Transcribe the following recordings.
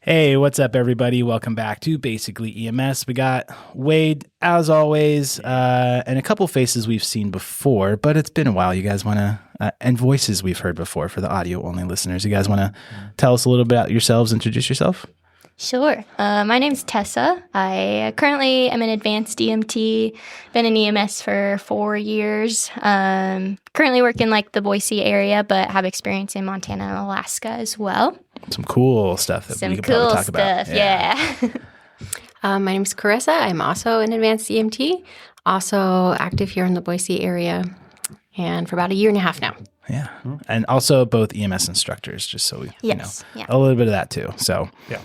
Hey, what's up, everybody? Welcome back to Basically EMS. We got Wade, as always, and a couple faces we've seen before, but it's been a while. You guys want to, and voices we've heard before for the audio-only listeners. You guys want to tell us a little bit about yourselves, introduce yourself? Sure. My name's Tessa. I currently am an advanced EMT, been in EMS for 4 years. Currently work in the Boise area, but have experience in Montana and Alaska as well. Some cool stuff that we could probably talk about. Yeah. My name's Carissa. I'm also an advanced EMT, also active here in the Boise area, and for about a year and a half now. Yeah. And also both EMS instructors, just so we know Yeah. a little bit of that too. So Yeah.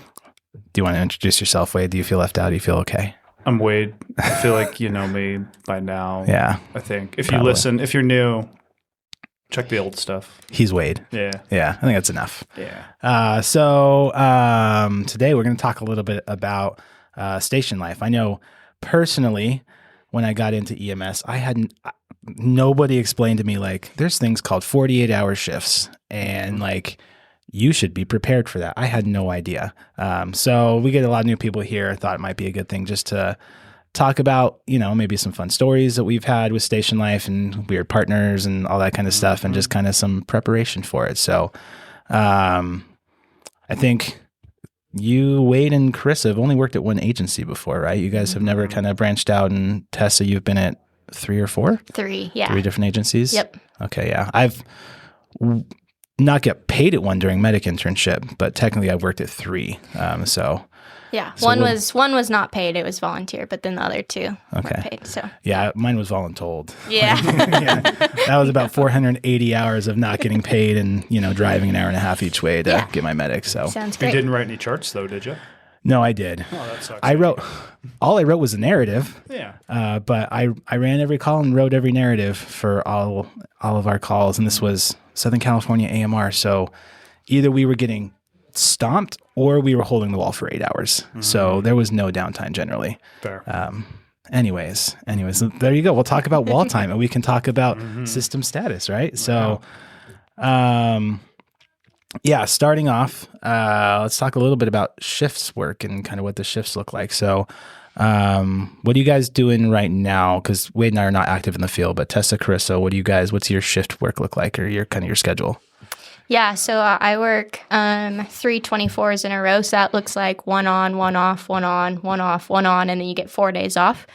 do you want to introduce yourself, Wade? Do you feel left out? Do you feel okay? I'm Wade. I feel like you know me by now. Yeah. I think. If Probably. you listen, if you're new, check the old stuff. He's Wade. Yeah. Yeah, I think that's enough. Yeah. So today we're going to talk a little bit about station life. I know personally, when I got into EMS, nobody explained to me there's things called 48-hour shifts, and you should be prepared for that. I had no idea. So we get a lot of new people here. I thought it might be a good thing just to talk about, maybe some fun stories that we've had with station life and weird partners and all that kind of stuff, and just kind of some preparation for it. So I think you, Wade, and Chris have only worked at one agency before, right? You guys have never kind of branched out, and Tessa, you've been at 3 or 4? 3, yeah. 3 different agencies? Yep. Okay, yeah. I've not get paid at one during medic internship, but technically I've worked at 3. Yeah. So one was not paid. It was volunteer, but then the other 2 were paid. So yeah, mine was voluntold. yeah. Yeah. That was about 480 hours of not getting paid and, driving an hour and a half each way to get my medic. So Sounds You great. didn't write any charts though, did you? no, I did. Oh, that sucks. All I wrote was a narrative. Yeah. But I ran every call and wrote every narrative for all of our calls. And this was Southern California AMR. So either we were getting stomped or we were holding the wall for 8 hours. So there was no downtime generally. Fair. Anyways, there you go. We'll talk about wall time, and we can talk about system status, right? So, starting off, let's talk a little bit about shifts work and kind of what the shifts look like. So, what are you guys doing right now? Because Wade and I are not active in the field, but Tessa, Carissa, what's your shift work look like, or your schedule? Yeah, so I work 3 24s in a row. So that looks like 1 on, 1 off, 1 on, 1 off, 1 on, and then you get 4 days off.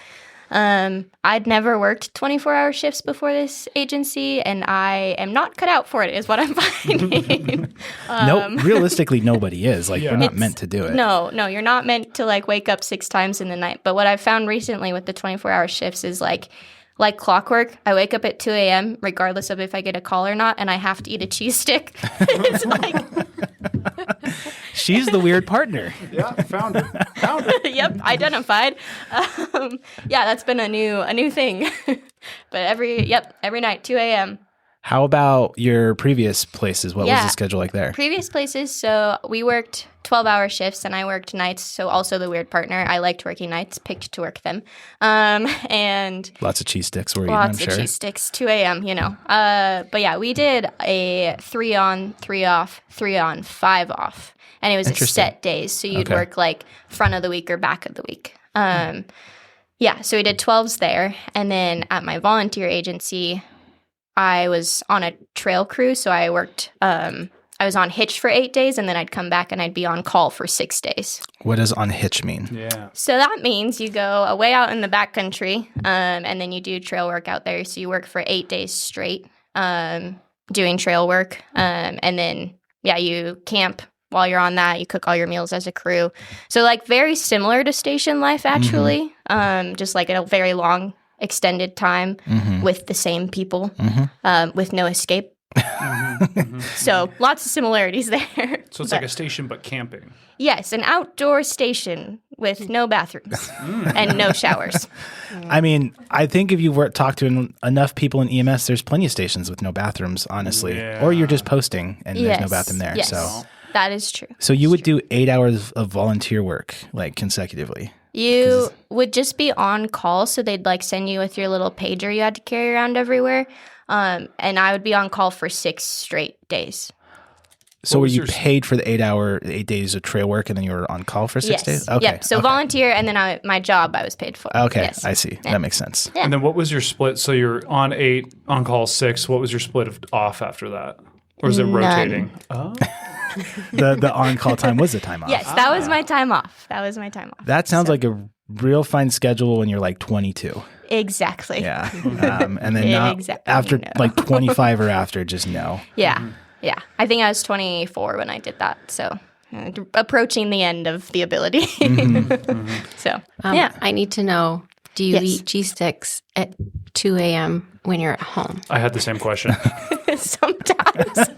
I'd never worked 24-hour shifts before this agency, and I am not cut out for it, is what I'm finding. No, realistically, nobody is. We're not meant to do it. No, you're not meant to wake up 6 times in the night. But what I've found recently with the 24-hour shifts is like clockwork, I wake up at 2 a.m. regardless of if I get a call or not, and I have to eat a cheese stick. It's She's the weird partner. Yeah, found her. Yep, identified. That's been a new thing. But every night, 2 a.m. How about your previous places? What was the schedule like there? Previous places, so we worked 12-hour shifts, and I worked nights, so also the weird partner. I liked working nights, picked to work them. And lots of cheese sticks were eaten, I'm sure. Lots of cheese sticks, 2 a.m., But yeah, we did a 3 on, 3 off, 3 on, 5 off. And it was a set days, so you'd work front of the week or back of the week. So we did 12s there, and then at my volunteer agency, I was on a trail crew, so I worked, I was on hitch for 8 days, and then I'd come back and I'd be on call for 6 days. What does on hitch mean? Yeah. So that means you go away out in the backcountry, and then you do trail work out there. So you work for 8 days straight, doing trail work, and then, you camp while you're on that. You cook all your meals as a crew. So very similar to station life, actually, just a very long extended time with the same people, with no escape. So lots of similarities there. So it's like a station, but camping. Yes, an outdoor station with no bathrooms and no showers. I mean, I think if you talk to enough people in EMS, there's plenty of stations with no bathrooms, honestly. Yeah. Or you're just posting and there's no bathroom there. Yes, So that is true. So you would do 8 hours of volunteer work, consecutively? You would just be on call, so they'd send you with your little pager you had to carry around everywhere. And I would be on call for 6 straight days. So were was you your- paid for the 8 days of trail work and then you were on call for 6 days? Okay. Yep. So okay. volunteer, and then my job I was paid for. Okay, Yes. I see. That makes sense. Yeah. And then what was your split? So you're on 8, on call 6. What was your split off after that? Or is it None. rotating? Oh. The on-call time was the time off. Yes, that was my time off. That sounds like a real fine schedule when you're like 22. Exactly. Yeah. And then not Exactly, after no. like 25 or after, just no. Yeah. Yeah. I think I was 24 when I did that. So approaching the end of the ability. So, yeah. I need to know, do you Yes. eat cheese sticks at 2 a.m. when you're at home? I had the same question. Sometimes.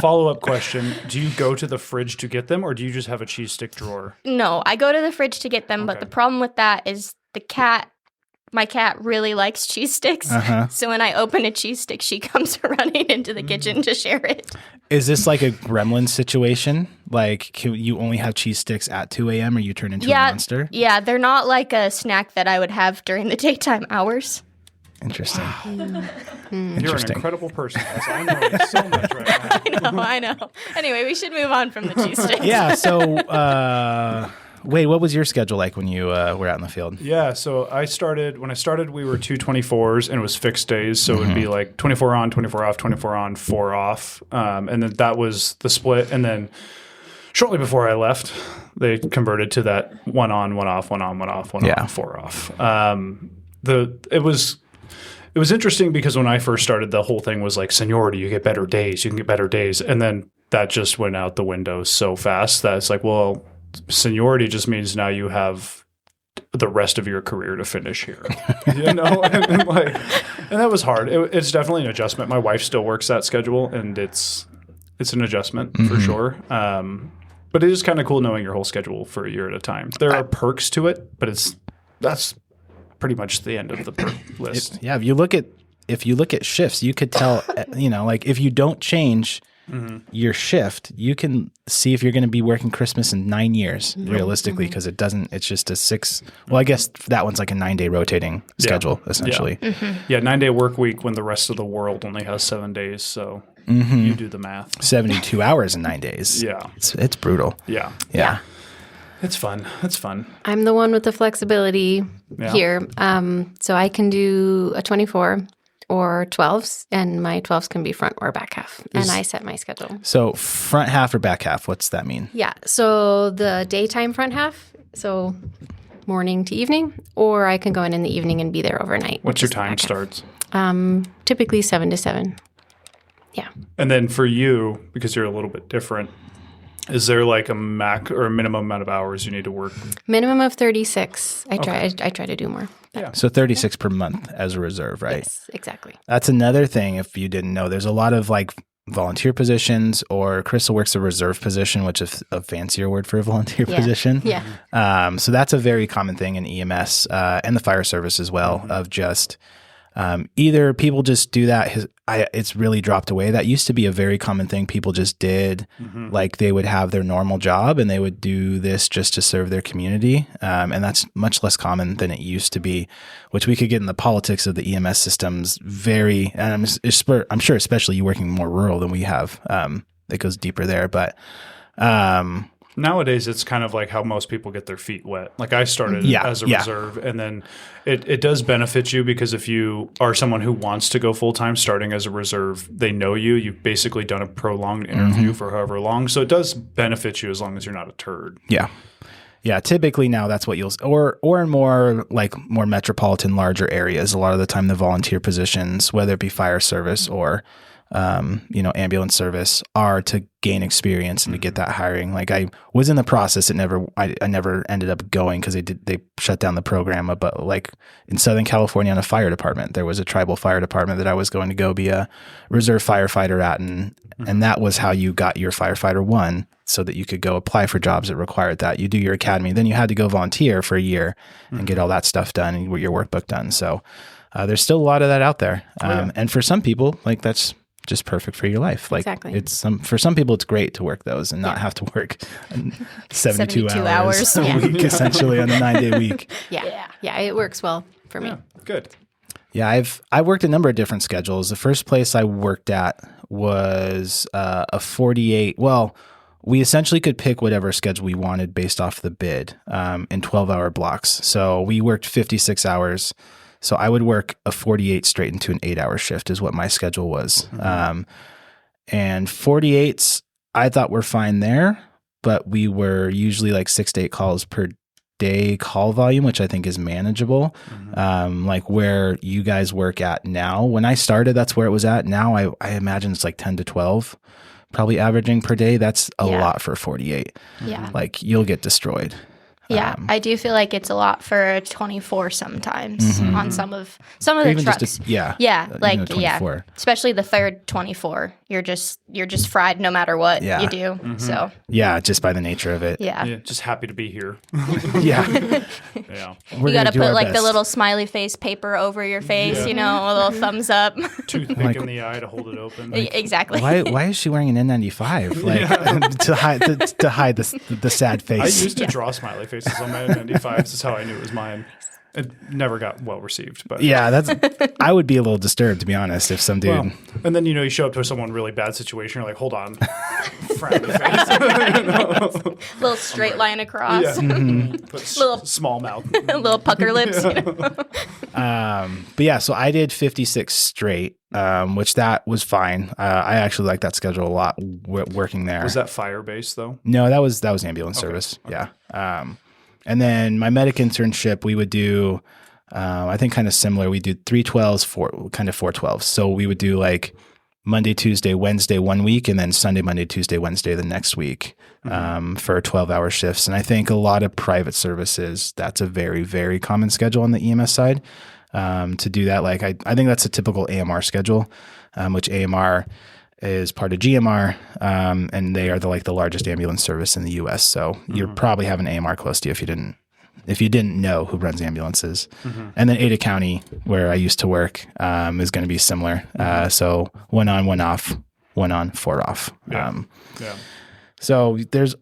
Follow-up question. Do you go to the fridge to get them or do you just have a cheese stick drawer? No, I go to the fridge to get them, but Okay. the problem with that is my cat really likes cheese sticks. Uh-huh. So when I open a cheese stick, she comes running into the kitchen to share it. Is this like a gremlin situation? Like, can you only have cheese sticks at 2 a.m. or you turn into a monster? Yeah, they're not like a snack that I would have during the daytime hours. Interesting. You're an Interesting. incredible person. Tess. I know so much right now. I know. Anyway, we should move on from the cheese sticks. Yeah. So, Wade, what was your schedule like when you were out in the field? Yeah, so when I started, we were 224s and it was fixed days. So it would be like 24 on, 24 off, 24 on, 4 off. And then that was the split. And then shortly before I left, they converted to that 1 on, 1 off, 1 on, 1 off, 1 Yeah. on, 4 off. It was interesting because when I first started, the whole thing was like seniority, you get better days, you can get better days. And then that just went out the window so fast that it's like, well, seniority just means now you have the rest of your career to finish here, you know? and that was hard. It's definitely an adjustment. My wife still works that schedule and it's an adjustment for sure. But it is kind of cool knowing your whole schedule for a year at a time. There are perks to it, but that's pretty much the end of the perk list. Yeah. If you look at shifts, you could tell, like if you don't change your shift, you can see if you're going to be working Christmas in 9 years realistically, because it's just a 6. Well, I guess that one's like a 9-day rotating schedule essentially. Yeah, 9-day work week when the rest of the world only has 7 days. So you do the math. 72 hours in 9 days. Yeah. It's brutal. Yeah. Yeah. It's fun. It's fun. I'm the one with the flexibility Yeah. here. So I can do a 24 or 12s, and my 12s can be front or back half. And I set my schedule. So front half or back half, what's that mean? Yeah. So the daytime front half, so morning to evening, or I can go in the evening and be there overnight. What's which your is the time back half. starts? Typically 7 to 7. Yeah. And then for you, because you're a little bit different, is there like a max or a minimum amount of hours you need to work? Minimum of 36. I try to do more. So 36 per month as a reserve, right? Yes, exactly. That's another thing. If you didn't know, there's a lot of like volunteer positions, or Crystal works a reserve position, which is a fancier word for a volunteer position. Yeah. So that's a very common thing in EMS and the fire service as well, of just either people just do that. It's really dropped away. That used to be a very common thing people just did. Like they would have their normal job and they would do this just to serve their community. And that's much less common than it used to be, which we could get in the politics of the EMS systems and I'm sure especially you working more rural than we have, it goes deeper there. But nowadays, it's kind of like how most people get their feet wet. Like I started as a reserve, and then it does benefit you because if you are someone who wants to go full-time starting as a reserve, they know you. You've basically done a prolonged interview for however long. So it does benefit you as long as you're not a turd. Yeah. Yeah. Typically now that's what or in more metropolitan, larger areas, a lot of the time the volunteer positions, whether it be fire service or ambulance service, are to gain experience and to get that hiring. Like I was in the process. I never ended up going because they shut down the program. But like in Southern California on a fire department, there was a tribal fire department that I was going to go be a reserve firefighter at. And that was how you got your firefighter 1 so that you could go apply for jobs that required that. You do your academy, then you had to go volunteer for a year and get all that stuff done and your workbook done. So there's still a lot of that out there. And for some people, like that's just perfect for your life. Like Exactly. for some people it's great to work those and not have to work 72 hours a Yeah. week essentially on a 9-day week. Yeah. Yeah. It works well for me. Yeah, good. Yeah, I worked a number of different schedules. The first place I worked at was a 48. Well, we essentially could pick whatever schedule we wanted based off the bid in 12-hour blocks. So we worked 56 hours. So I would work a 48 straight into an 8-hour shift is what my schedule was. And 48s, I thought were fine there, but we were usually like 6 to 8 calls per day call volume, which I think is manageable. Like where you guys work at now. When I started, that's where it was at. Now I imagine it's like 10 to 12, probably averaging per day. That's a lot for 48. Yeah. Like you'll get destroyed. Yeah, I do feel like it's a lot for 24 sometimes on some of the Even trucks. just Like 24. especially the third 24. You're just fried no matter what Yeah. you do. So Yeah, just by the nature of it. yeah. Yeah, just happy to be here. Yeah. Yeah. We're You gonna got to do put our like the best. little smiley face paper over your face, Yeah. you know, a little thumbs up. Toothpick in the eye to hold it open. Exactly. Why is she wearing an N95? Like to hide the sad I face. used to draw smiley faces on my N95s. That's how I knew it was mine. It never got well received, but Yeah, I would be a little disturbed, to be honest, if some dude. Well, and then you show up to someone really bad situation. You're like, hold on, frowny face, Little straight line across. yeah, Put Little- small mouth. Little pucker lips. You know? But yeah, so I did 56 straight, which that was fine. I actually like that schedule a lot working there. Was that fire based though? No, that was ambulance service. Okay. Yeah. And then my medic internship, we would do, I think kind of similar. We did 312s, kind of 412s. So we would do like Monday, Tuesday, Wednesday 1 week, and then Sunday, Monday, Tuesday, Wednesday the next week for 12-hour shifts. And I think a lot of private services, that's a very, very common schedule on the EMS side to do that. Like I think that's a typical AMR schedule, which AMR is part of GMR, and they are the largest ambulance service in the U.S. So you probably have an AMR close to you if you didn't know who runs ambulances. And then Ada County, where I used to work, is going to be similar. So 1 on, 1 off, 1 on, 4 off. Yeah. So there's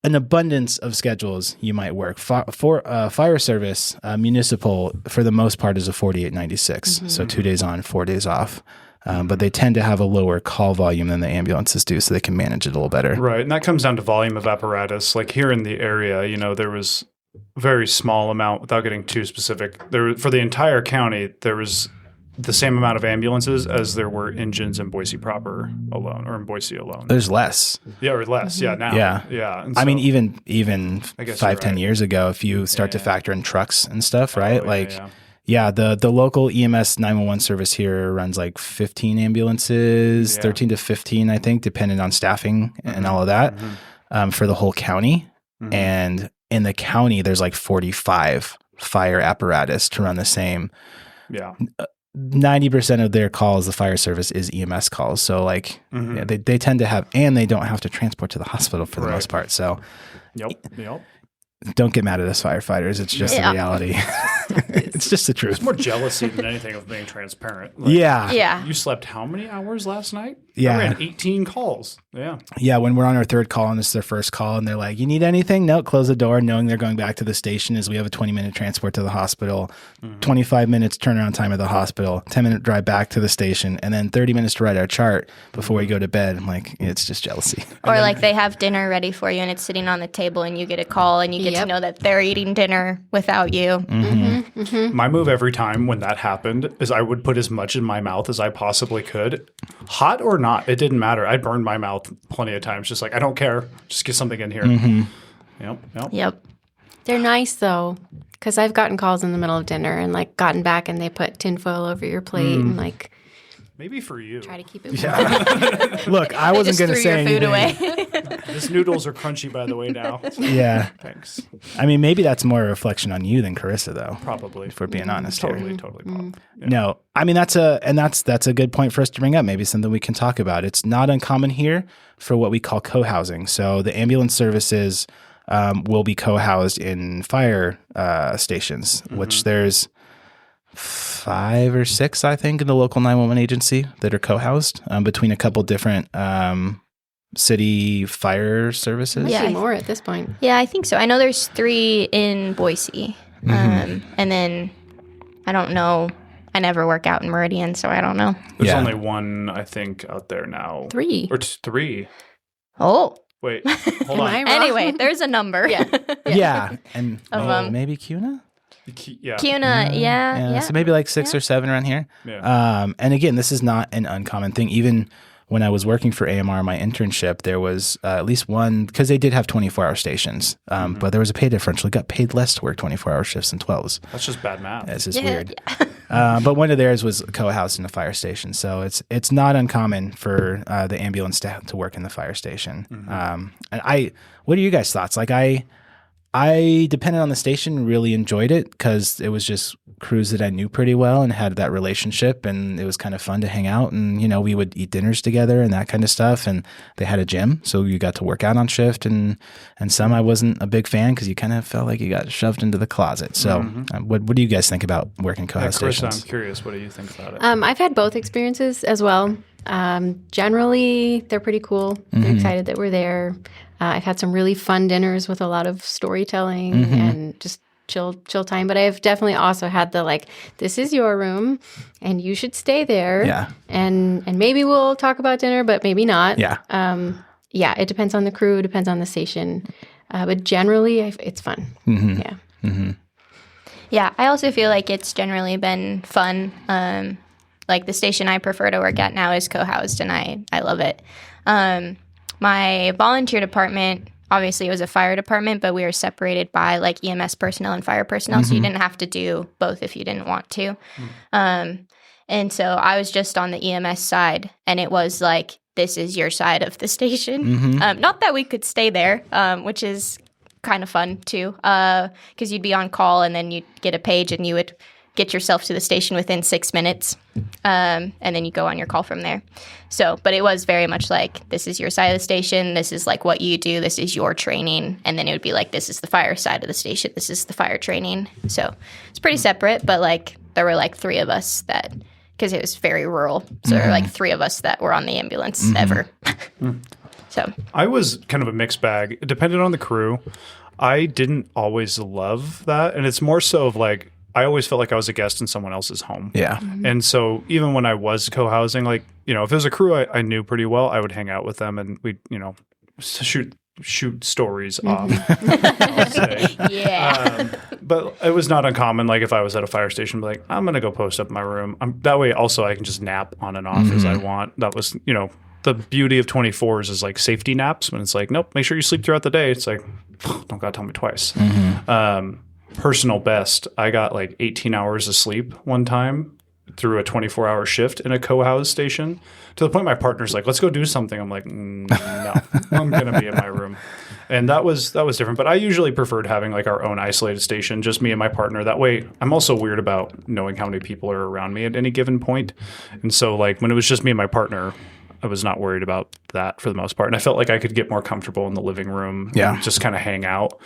an abundance of schedules you might work. For fire service, municipal, for the most part, is a 48-96. So 2 days on, 4 days off. But they tend to have a lower call volume than the ambulances do, so they can manage it a little better. Right, and that comes down to volume of apparatus. Like here in the area, there was a very small amount, without getting too specific. For the entire county, there was the same amount of ambulances as there were engines in Boise proper alone, or in Boise alone. There's less. Yeah, or less. Yeah, now. Yeah. And I mean, so- even I guess 5, you're 10 right. years ago, if you start to factor in trucks and stuff, right? yeah. The local EMS 911 service here runs like 15 ambulances, Yeah. 13 to 15, I think, depending on staffing and all of that for the whole county. And in the county, there's like 45 fire apparatus to run the same. Yeah. 90% of their calls, the fire service is EMS calls. So like they tend to have, and they don't have to transport to the hospital for the Right. most part. So Yep. don't get mad at us firefighters. It's just the reality. It's just the truth. It's more jealousy than anything of being transparent. Like, Yeah. Yeah. You slept how many hours last night? Yeah. I ran 18 calls. Yeah. Yeah, when we're on our third call and this is their first call and they're like, you need anything? No, close the door, knowing they're going back to the station as we have a 20-minute transport to the hospital, 25 minutes turnaround time at the hospital, 10-minute drive back to the station, and then 30 minutes to write our chart before we go to bed. I'm like, it's just jealousy. Or like they have dinner ready for you and it's sitting on the table and you get a call and you get to know that they're eating dinner without you. My move every time when that happened is I would put as much in my mouth as I possibly could. Hot or not, it didn't matter. I burned my mouth plenty of times. Just like, I don't care. Just get something in here. Yep. They're nice though, because I've gotten calls in the middle of dinner and like gotten back and they put tinfoil over your plate and like Maybe for you. try to keep it warm. Look, I wasn't Just going to threw say your food anything. away. These noodles are crunchy, by the way, now. Yeah. Thanks. I mean, maybe that's more a reflection on you than Carissa, though, Probably. if we're being honest here. Totally. Bob. Yeah. No, I mean that's a good point for us to bring up. Maybe something we can talk about. It's not uncommon here for what we call co-housing. So the ambulance services will be co-housed in fire stations, which there's 5 or 6, I think, in the local 911 agency that are co-housed between a couple different city fire services. Yeah. Maybe more at this point. Yeah, I think so. I know there's 3 in Boise. And then I don't know I never work out in Meridian, so I don't know. There's only one, I think, out there now. 3. Or 3. Oh. Wait, hold Am on. I wrong? Anyway, there's a number. Yeah. And Of, maybe CUNA? Yeah. CUNA, yeah. So maybe like 6 or 7 around here. Yeah. And again, this is not an uncommon thing. Even when I was working for AMR, my internship, there was at least one, because they did have 24-hour stations, but there was a pay differential. You got paid less to work 24-hour shifts than 12s. That's just bad math. It's just weird. Yeah. But one of theirs was co-housed in a fire station. So it's not uncommon for the ambulance staff to work in the fire station. And what are you guys' thoughts? Like I, depending on the station, really enjoyed it because it was just crews that I knew pretty well and had that relationship, and it was kind of fun to hang out, and we would eat dinners together and that kind of stuff. And they had a gym, so you got to work out on shift. And some I wasn't a big fan because you kind of felt like you got shoved into the closet. So what do you guys think about working co-house Chris, stations? I'm curious. What do you think about it? I've had both experiences as well. Generally, they're pretty cool. They're excited that we're there. I've had some really fun dinners with a lot of storytelling and just chill time. But I've definitely also had the this is your room and you should stay there. Yeah. And maybe we'll talk about dinner, but maybe not. Yeah. It depends on the crew, depends on the station. But generally, it's fun. Yeah. Yeah, I also feel like it's generally been fun. Like the station I prefer to work at now is co-housed, and I love it. My volunteer department, obviously it was a fire department, but we were separated by EMS personnel and fire personnel, so you didn't have to do both if you didn't want to. And so I was just on the EMS side, and it was this is your side of the station. Not that we could stay there, which is kind of fun too, because you'd be on call and then you'd get a page and you would get yourself to the station within 6 minutes, and then you go on your call from there. So, but it was very much this is your side of the station, this is what you do, this is your training, and then it would be this is the fire side of the station, this is the fire training. So it's pretty separate, but there were 3 of us that, because it was very rural, so there were 3 of us that were on the ambulance ever. So I was kind of a mixed bag. It depended on the crew. I didn't always love that, and it's more so of I always felt like I was a guest in someone else's home. Yeah. And so even when I was co-housing, if it was a crew I knew pretty well, I would hang out with them and we'd, shoot stories off. I'll say. yeah. But it was not uncommon. If I was at a fire station, I'd be I'm going to go post up in my room. That way also I can just nap on and off as I want. That was, the beauty of 24s is safety naps when it's nope, make sure you sleep throughout the day. It's don't gotta tell me twice. Personal best, I got 18 hours of sleep one time through a 24-hour shift in a co-house station, to the point my partner's let's go do something. I'm no, I'm gonna be in my room. And that was different. But I usually preferred having our own isolated station, just me and my partner. That way I'm also weird about knowing how many people are around me at any given point. And so when it was just me and my partner, I was not worried about that for the most part. And I felt like I could get more comfortable in the living room and just kind of hang out.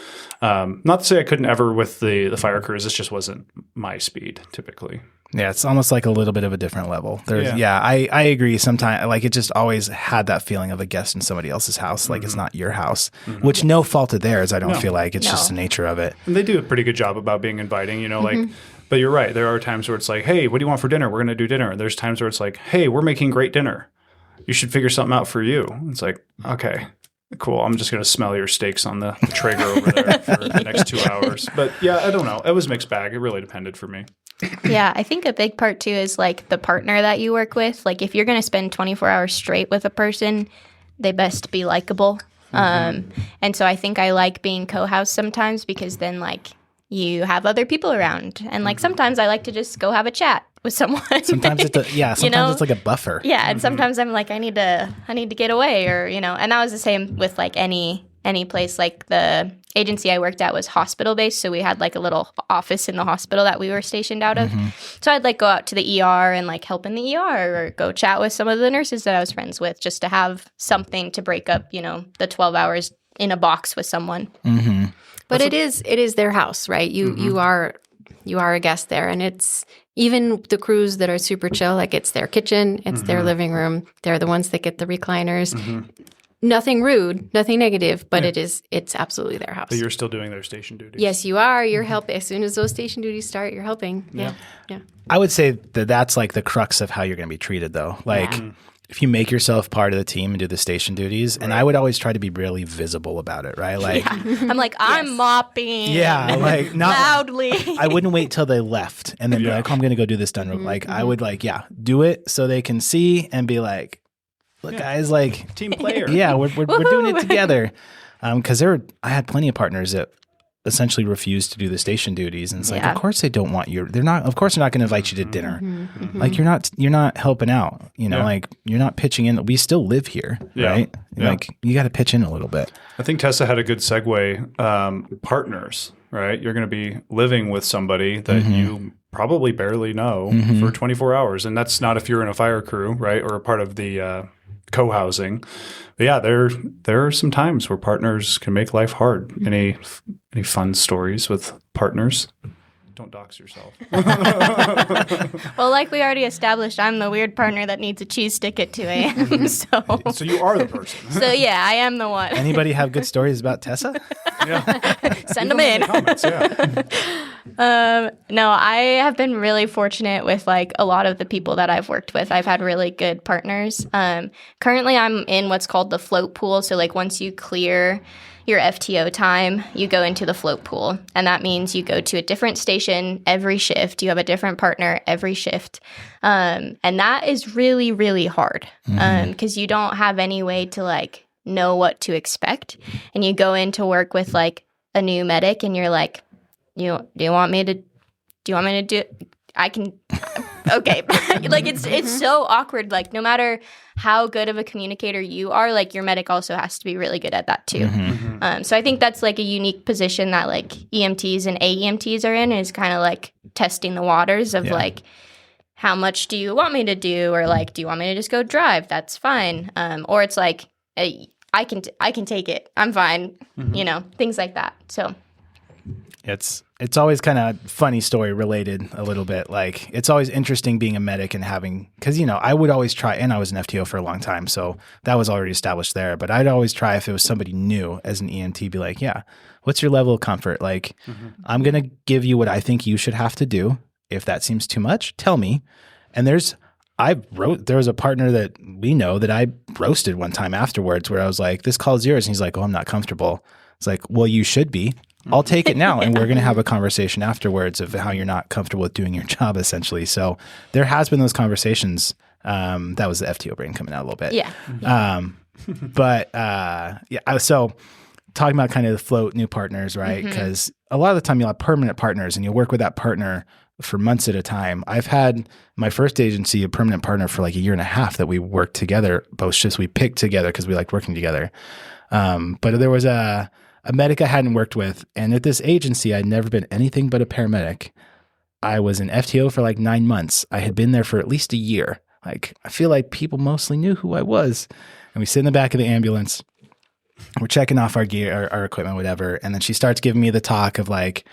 Not to say I couldn't ever with the fire crews. This just wasn't my speed typically. Yeah, it's almost a little bit of a different level. I agree. Sometimes it just always had that feeling of a guest in somebody else's house. It's not your house, which no fault of theirs. I don't feel like it's just the nature of it. And they do a pretty good job about being inviting, but you're right. There are times where it's hey, what do you want for dinner? We're going to do dinner. And there's times where it's hey, we're making great dinner. You should figure something out for you. It's okay, cool. I'm just going to smell your steaks on the Traeger over there for the next 2 hours. But yeah, I don't know. It was a mixed bag. It really depended for me. Yeah, I think a big part too is the partner that you work with. If you're going to spend 24 hours straight with a person, they best be likable. And so I think I like being co-housed sometimes because then you have other people around. And sometimes I like to just go have a chat with someone. Sometimes it's it's like a buffer. Yeah, and sometimes I'm I need to get away, or and that was the same with any place. The agency I worked at was hospital based, so we had a little office in the hospital that we were stationed out of. So I'd go out to the ER and help in the ER, or go chat with some of the nurses that I was friends with, just to have something to break up the 12 hours in a box with someone. But it is their house, right? You are a guest there, and it's even the crews that are super chill. It's their kitchen, it's their living room. They're the ones that get the recliners. Nothing rude, nothing negative, but it's absolutely their house. But you're still doing their station duties. Yes, you are. You're helping. As soon as those station duties start, you're helping. Yeah. I would say that that's like the crux of how you're going to be treated, though. Like, if you make yourself part of the team and do the station duties, and I would always try to be really visible about it, right? Like, I'm like, I'm mopping. yeah, like not loudly. I wouldn't wait till they left and then be like, oh, I'm going to go do this done. Like, I would like, do it so they can see and be like, look, guys, like Team player. Yeah, we're doing it together. Because I had plenty of partners that essentially refused to do the station duties, and it's like, of course they don't want you. Of course they're not going to invite you to dinner. Like you're not helping out. You know, like you're not pitching in. We still live here, right? Like you got to pitch in a little bit. I think Tessa had a good segue. Partners, right? You're going to be living with somebody that you probably barely know for 24 hours, and that's not if you're in a fire crew, right, or a part of the co-housing. But yeah, there are some times where partners can make life hard. Any fun stories with partners? Don't dox yourself. Well, like we already established, I'm the weird partner that needs a cheese stick at 2 a.m. So you are the person. So yeah, I am the one. Anybody have good stories about Tessa? Send them in. Comments, No, I have been really fortunate with like a lot of the people that I've worked with. I've had really good partners. Currently, I'm in what's called the float pool. So like once you clear your FTO time, you go into the float pool. And that means you go to a different station every shift. You have a different partner every shift. And that is really, really hard because you don't have any way to like know what to expect. And you go into work with like a new medic and you're like, do you want me to do I can okay. Like it's so awkward. Like no matter how good of a communicator you are, like your medic also has to be really good at that too. So I think that's like a unique position that like EMTs and AEMTs are in, is kind of like testing the waters of like, how much do you want me to do? Or like, do you want me to just go drive? That's fine. Or it's like, I can take it. I'm fine. You know, things like that. So it's always kind of funny story related a little bit. Like it's always interesting being a medic and having, because you know I would always try, and I was an FTO for a long time, so that was already established there. But I'd always try, if it was somebody new as an EMT, be like, yeah, what's your level of comfort? Like I'm gonna give you what I think you should have to do. If that seems too much, tell me. And there was a partner that we know that I roasted one time afterwards, where I was like, this call's yours, and he's like, oh, I'm not comfortable. It's like, well, you should be. I'll take it now, and we're going to have a conversation afterwards of how you're not comfortable with doing your job, essentially. So there has been those conversations. That was the FTO brain coming out a little bit. yeah. So talking about kind of the float new partners, right? Because a lot of the time you'll have permanent partners, and you'll work with that partner for months at a time. I've had my first agency a permanent partner for like a year and a half that we worked together, both shifts we picked together because we liked working together. But there was a medic I hadn't worked with, and at this agency, I'd never been anything but a paramedic. I was an FTO for like 9 months. I had been there for at least a year. Like, I feel like people mostly knew who I was. And we sit in the back of the ambulance. We're checking off our gear, our equipment, whatever. And then she starts giving me the talk of like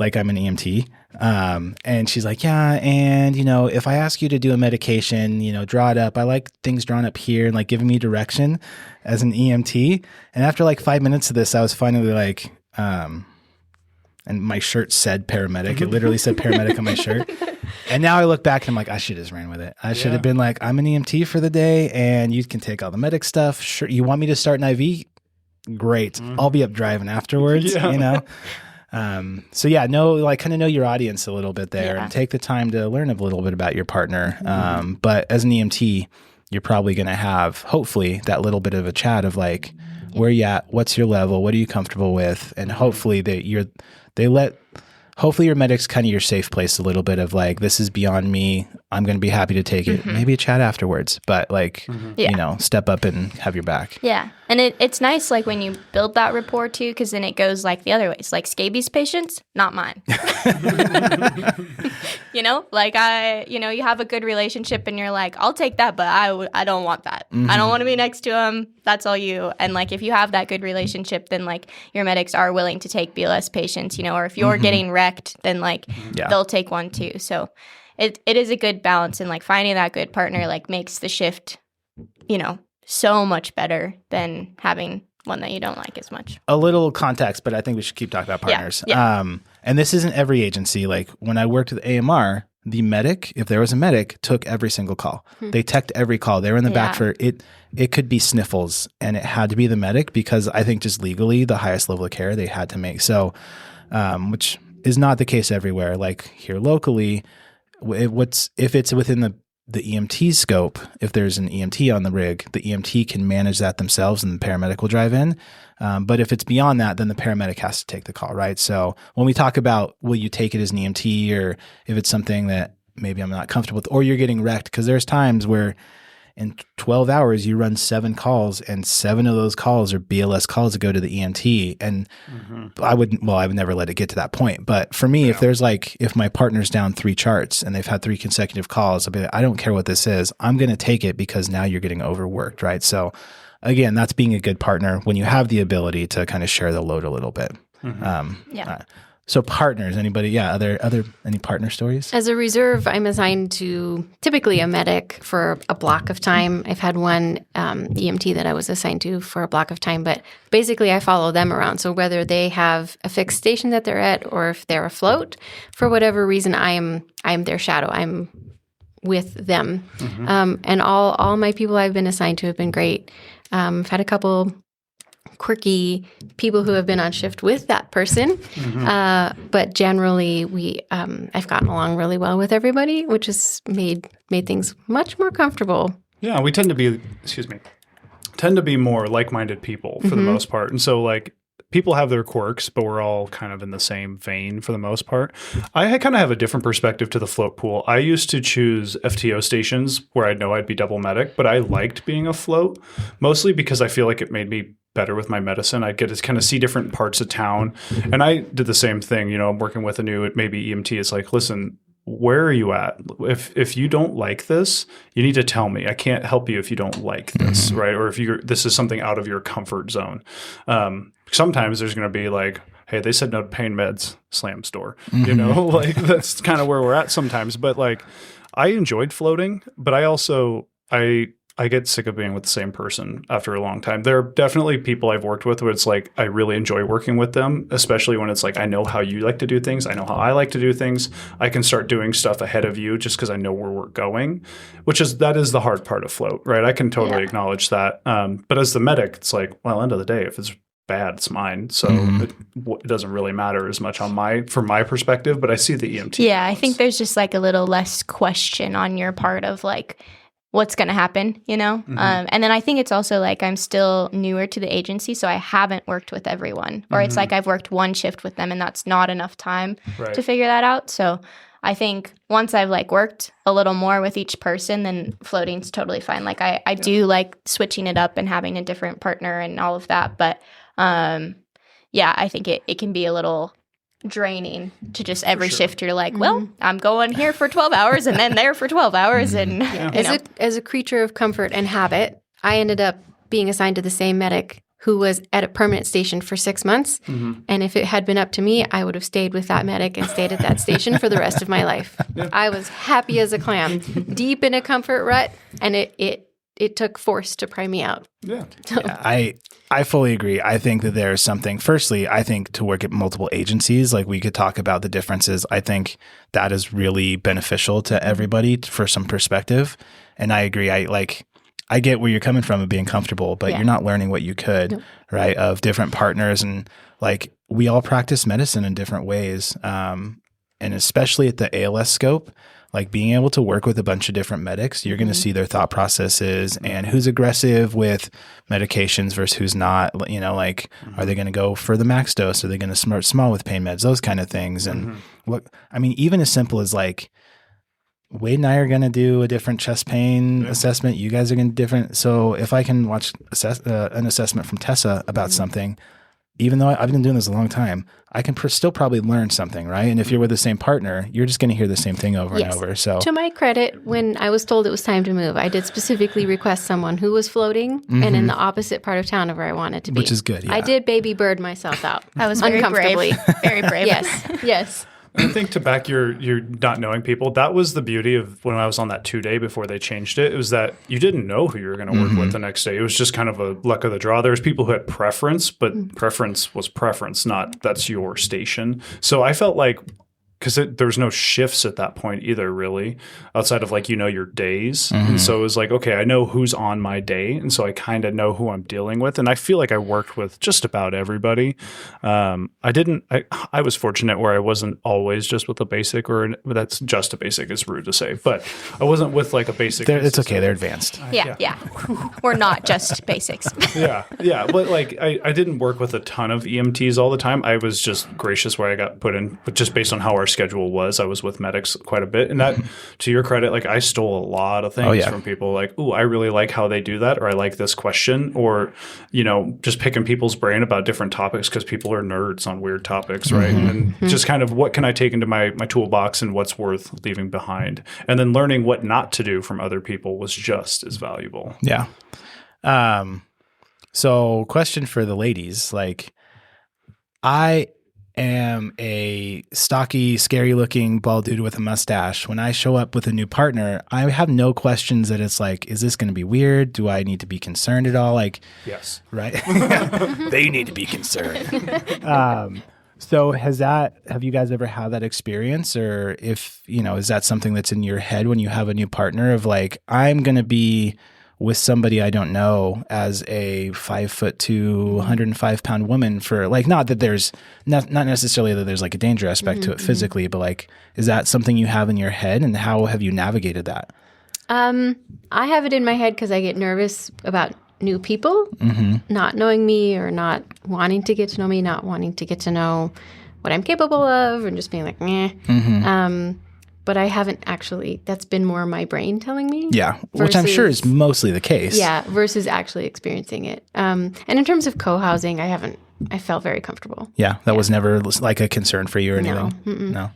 I'm an EMT. And she's like, yeah. And, you know, if I ask you to do a medication, you know, draw it up. I like things drawn up here, and like giving me direction as an EMT. And after like 5 minutes of this, I was finally like, and my shirt said paramedic. It literally said paramedic on my shirt. And now I look back and I'm like, I should have just ran with it. I should have been like, I'm an EMT for the day, and you can take all the medic stuff. Sure. You want me to start an IV? Great. I'll be up driving afterwards, you know? So yeah, kind of know your audience a little bit there, and take the time to learn a little bit about your partner. But as an EMT, you're probably going to have, hopefully, that little bit of a chat of like, where you at? What's your level? What are you comfortable with? And hopefully hopefully your medic's kind of your safe place a little bit of like, this is beyond me. I'm going to be happy to take it. Maybe a chat afterwards, but like, you know, step up and have your back. Yeah. And it's nice, like, when you build that rapport, too, because then it goes, like, the other ways. Like, scabies patients, not mine. You know? Like, you have a good relationship, and you're like, I'll take that, but I don't want that. I don't want to be next to him. That's all you. And, like, if you have that good relationship, then, like, your medics are willing to take BLS patients, you know? Or if you're getting wrecked, then, like, they'll take one, too. So it is a good balance, and, like, finding that good partner, like, makes the shift, you know, so much better than having one that you don't like as much. A little context, but I think we should keep talking about partners. And this isn't every agency. Like when I worked with AMR, the medic, if there was a medic, took every single call. They teched every call. They were in the back for it. It could be sniffles, and it had to be the medic because I think just legally the highest level of care they had to make. So, which is not the case everywhere. Like here locally, if it's within the EMT scope, if there's an EMT on the rig, the EMT can manage that themselves and the paramedic will drive in. But if it's beyond that, then the paramedic has to take the call, right? So when we talk about will you take it as an EMT, or if it's something that maybe I'm not comfortable with, or you're getting wrecked, because there's times where in 12 hours you run 7 calls and 7 of those calls are BLS calls that go to the EMT. And I would never let it get to that point. But for me, if there's if my partner's down 3 charts and they've had 3 consecutive calls, I'll be like, I don't care what this is. I'm going to take it because now you're getting overworked, right? So again, that's being a good partner when you have the ability to kind of share the load a little bit. So partners, anybody? Any partner stories? As a reserve, I'm assigned to typically a medic for a block of time. I've had one EMT that I was assigned to for a block of time, but basically I follow them around. So whether they have a fixed station that they're at or if they're afloat, for whatever reason, I am their shadow. I'm with them. And all my people I've been assigned to have been great. I've had a couple quirky people who have been on shift with that person. But generally I've gotten along really well with everybody, which has made things much more comfortable. Yeah, we tend to be more like-minded people for the most part. And so people have their quirks, but we're all kind of in the same vein for the most part. I kind of have a different perspective to the float pool. I used to choose FTO stations where I know I'd be double medic, but I liked being a float, mostly because I feel like it made me better with my medicine. I'd get to kind of see different parts of town. And I did the same thing. I'm working with a new maybe EMT. It's like, listen, where are you at? If you don't like this, you need to tell me. I can't help you if you don't like this, right? Or if this is something out of your comfort zone. Sometimes there's going to be hey, they said no to pain meds, slam store. That's kind of where we're at sometimes. But I enjoyed floating, but I also I get sick of being with the same person after a long time. There are definitely people I've worked with where it's I really enjoy working with them, especially when it's I know how you like to do things. I know how I like to do things. I can start doing stuff ahead of you just because I know where we're going, that is the hard part of float, right? I can totally acknowledge that. But as the medic, it's end of the day, if it's bad, it's mine. So it doesn't really matter as much from my perspective, but I see the EMT. Yeah, I think there's just a little less question on your part of what's going to happen, And then I think it's also I'm still newer to the agency, so I haven't worked with everyone. Or it's I've worked one shift with them and that's not enough time to figure that out. So I think once I've worked a little more with each person, then floating's totally fine. I do like switching it up and having a different partner and all of that. But I think it can be a little draining to just every shift you're well, I'm going here for 12 hours and then there for 12 hours and as a creature of comfort and habit, I ended up being assigned to the same medic who was at a permanent station for 6 months. And if it had been up to me, I would have stayed with that medic and stayed at that station for the rest of my life. I was happy as a clam, deep in a comfort rut, and it took force to pry me out. I fully agree. I think that there's something, firstly, I think to work at multiple agencies, we could talk about the differences. I think that is really beneficial to everybody for some perspective. And I agree. I get where you're coming from of being comfortable, but you're not learning what you could, right? Of different partners. And we all practice medicine in different ways. And especially at the ALS scope, being able to work with a bunch of different medics, you're going to see their thought processes and who's aggressive with medications versus who's not. Are they going to go for the max dose? Are they going to start small with pain meds? Those kind of things. And even as simple as Wade and I are going to do a different chest pain assessment. You guys are going to do different. So if I can watch an assessment from Tessa about something, even though I've been doing this a long time, I can still probably learn something, right? And if you're with the same partner, you're just going to hear the same thing over and over. So, to my credit, when I was told it was time to move, I did specifically request someone who was floating and in the opposite part of town of where I wanted to be. Which is good, yeah. I did baby bird myself out. I was very uncomfortably. Brave. Very brave. Yes. I think to back your not knowing people, that was the beauty of when I was on that 2-day before they changed it. It was that you didn't know who you were going to work with the next day. It was just kind of a luck of the draw. There's people who had preference, but preference was preference, not that's your station. So I felt like, because there was no shifts at that point either, really, outside of like, your days. And so it was like, okay, I know who's on my day. And so I kind of know who I'm dealing with. And I feel like I worked with just about everybody. I was fortunate where I wasn't always just with a basic, or that's just a basic is rude to say, but I wasn't with like a basic. It's okay. They're advanced. Yeah. We're not just basics. Yeah. But like, I didn't work with a ton of EMTs all the time. I was just gracious where I got put in, but just based on how our schedule was, I was with medics quite a bit. And that, to your credit, like I stole a lot of things from people like, ooh, I really like how they do that, or I like this question, or, just picking people's brain about different topics because people are nerds on weird topics, right? And just kind of what can I take into my toolbox and what's worth leaving behind. And then learning what not to do from other people was just as valuable. Yeah. So question for the ladies, like I am a stocky, scary-looking bald dude with a mustache. When I show up with a new partner, I have no questions that it's like, is this going to be weird? Do I need to be concerned at all? Like, yes, right? They need to be concerned. So have you guys ever had that experience, or if, is that something that's in your head when you have a new partner of like, I'm going to be with somebody I don't know as a 5'2", 105-pound woman for like, not that there's not necessarily that there's like a danger aspect to it physically, but like, is that something you have in your head, and how have you navigated that? I have it in my head because I get nervous about new people not knowing me, or not wanting to get to know me, not wanting to get to know what I'm capable of, and just being like, meh. But I haven't actually, that's been more my brain telling me. Yeah, which I'm sure is mostly the case. Yeah, versus actually experiencing it. And in terms of co-housing, I felt very comfortable. Yeah, that was never like a concern for you or anything? No.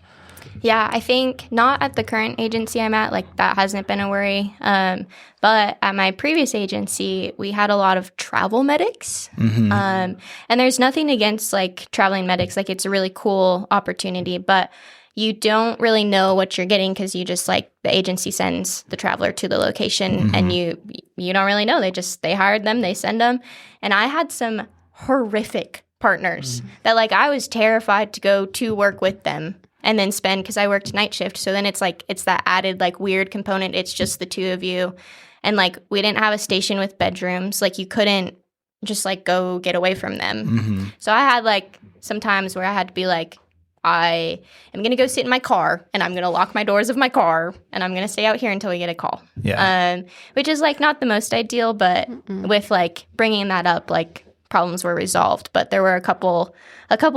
Yeah, I think not at the current agency I'm at, like that hasn't been a worry. But at my previous agency, we had a lot of travel medics. And there's nothing against like traveling medics. Like it's a really cool opportunity, but you don't really know what you're getting because you just like the agency sends the traveler to the location and you don't really know. They hired them, they send them. And I had some horrific partners that like I was terrified to go to work with them and then spend, because I worked night shift. So then it's like, it's that added like weird component. It's just the two of you. And like, we didn't have a station with bedrooms. Like you couldn't just like go get away from them. So I had like some times where I had to be like, I am going to go sit in my car and I'm going to lock my doors of my car and I'm going to stay out here until we get a call. Yeah. Which is like not the most ideal, but with like bringing that up, like problems were resolved. But there were a couple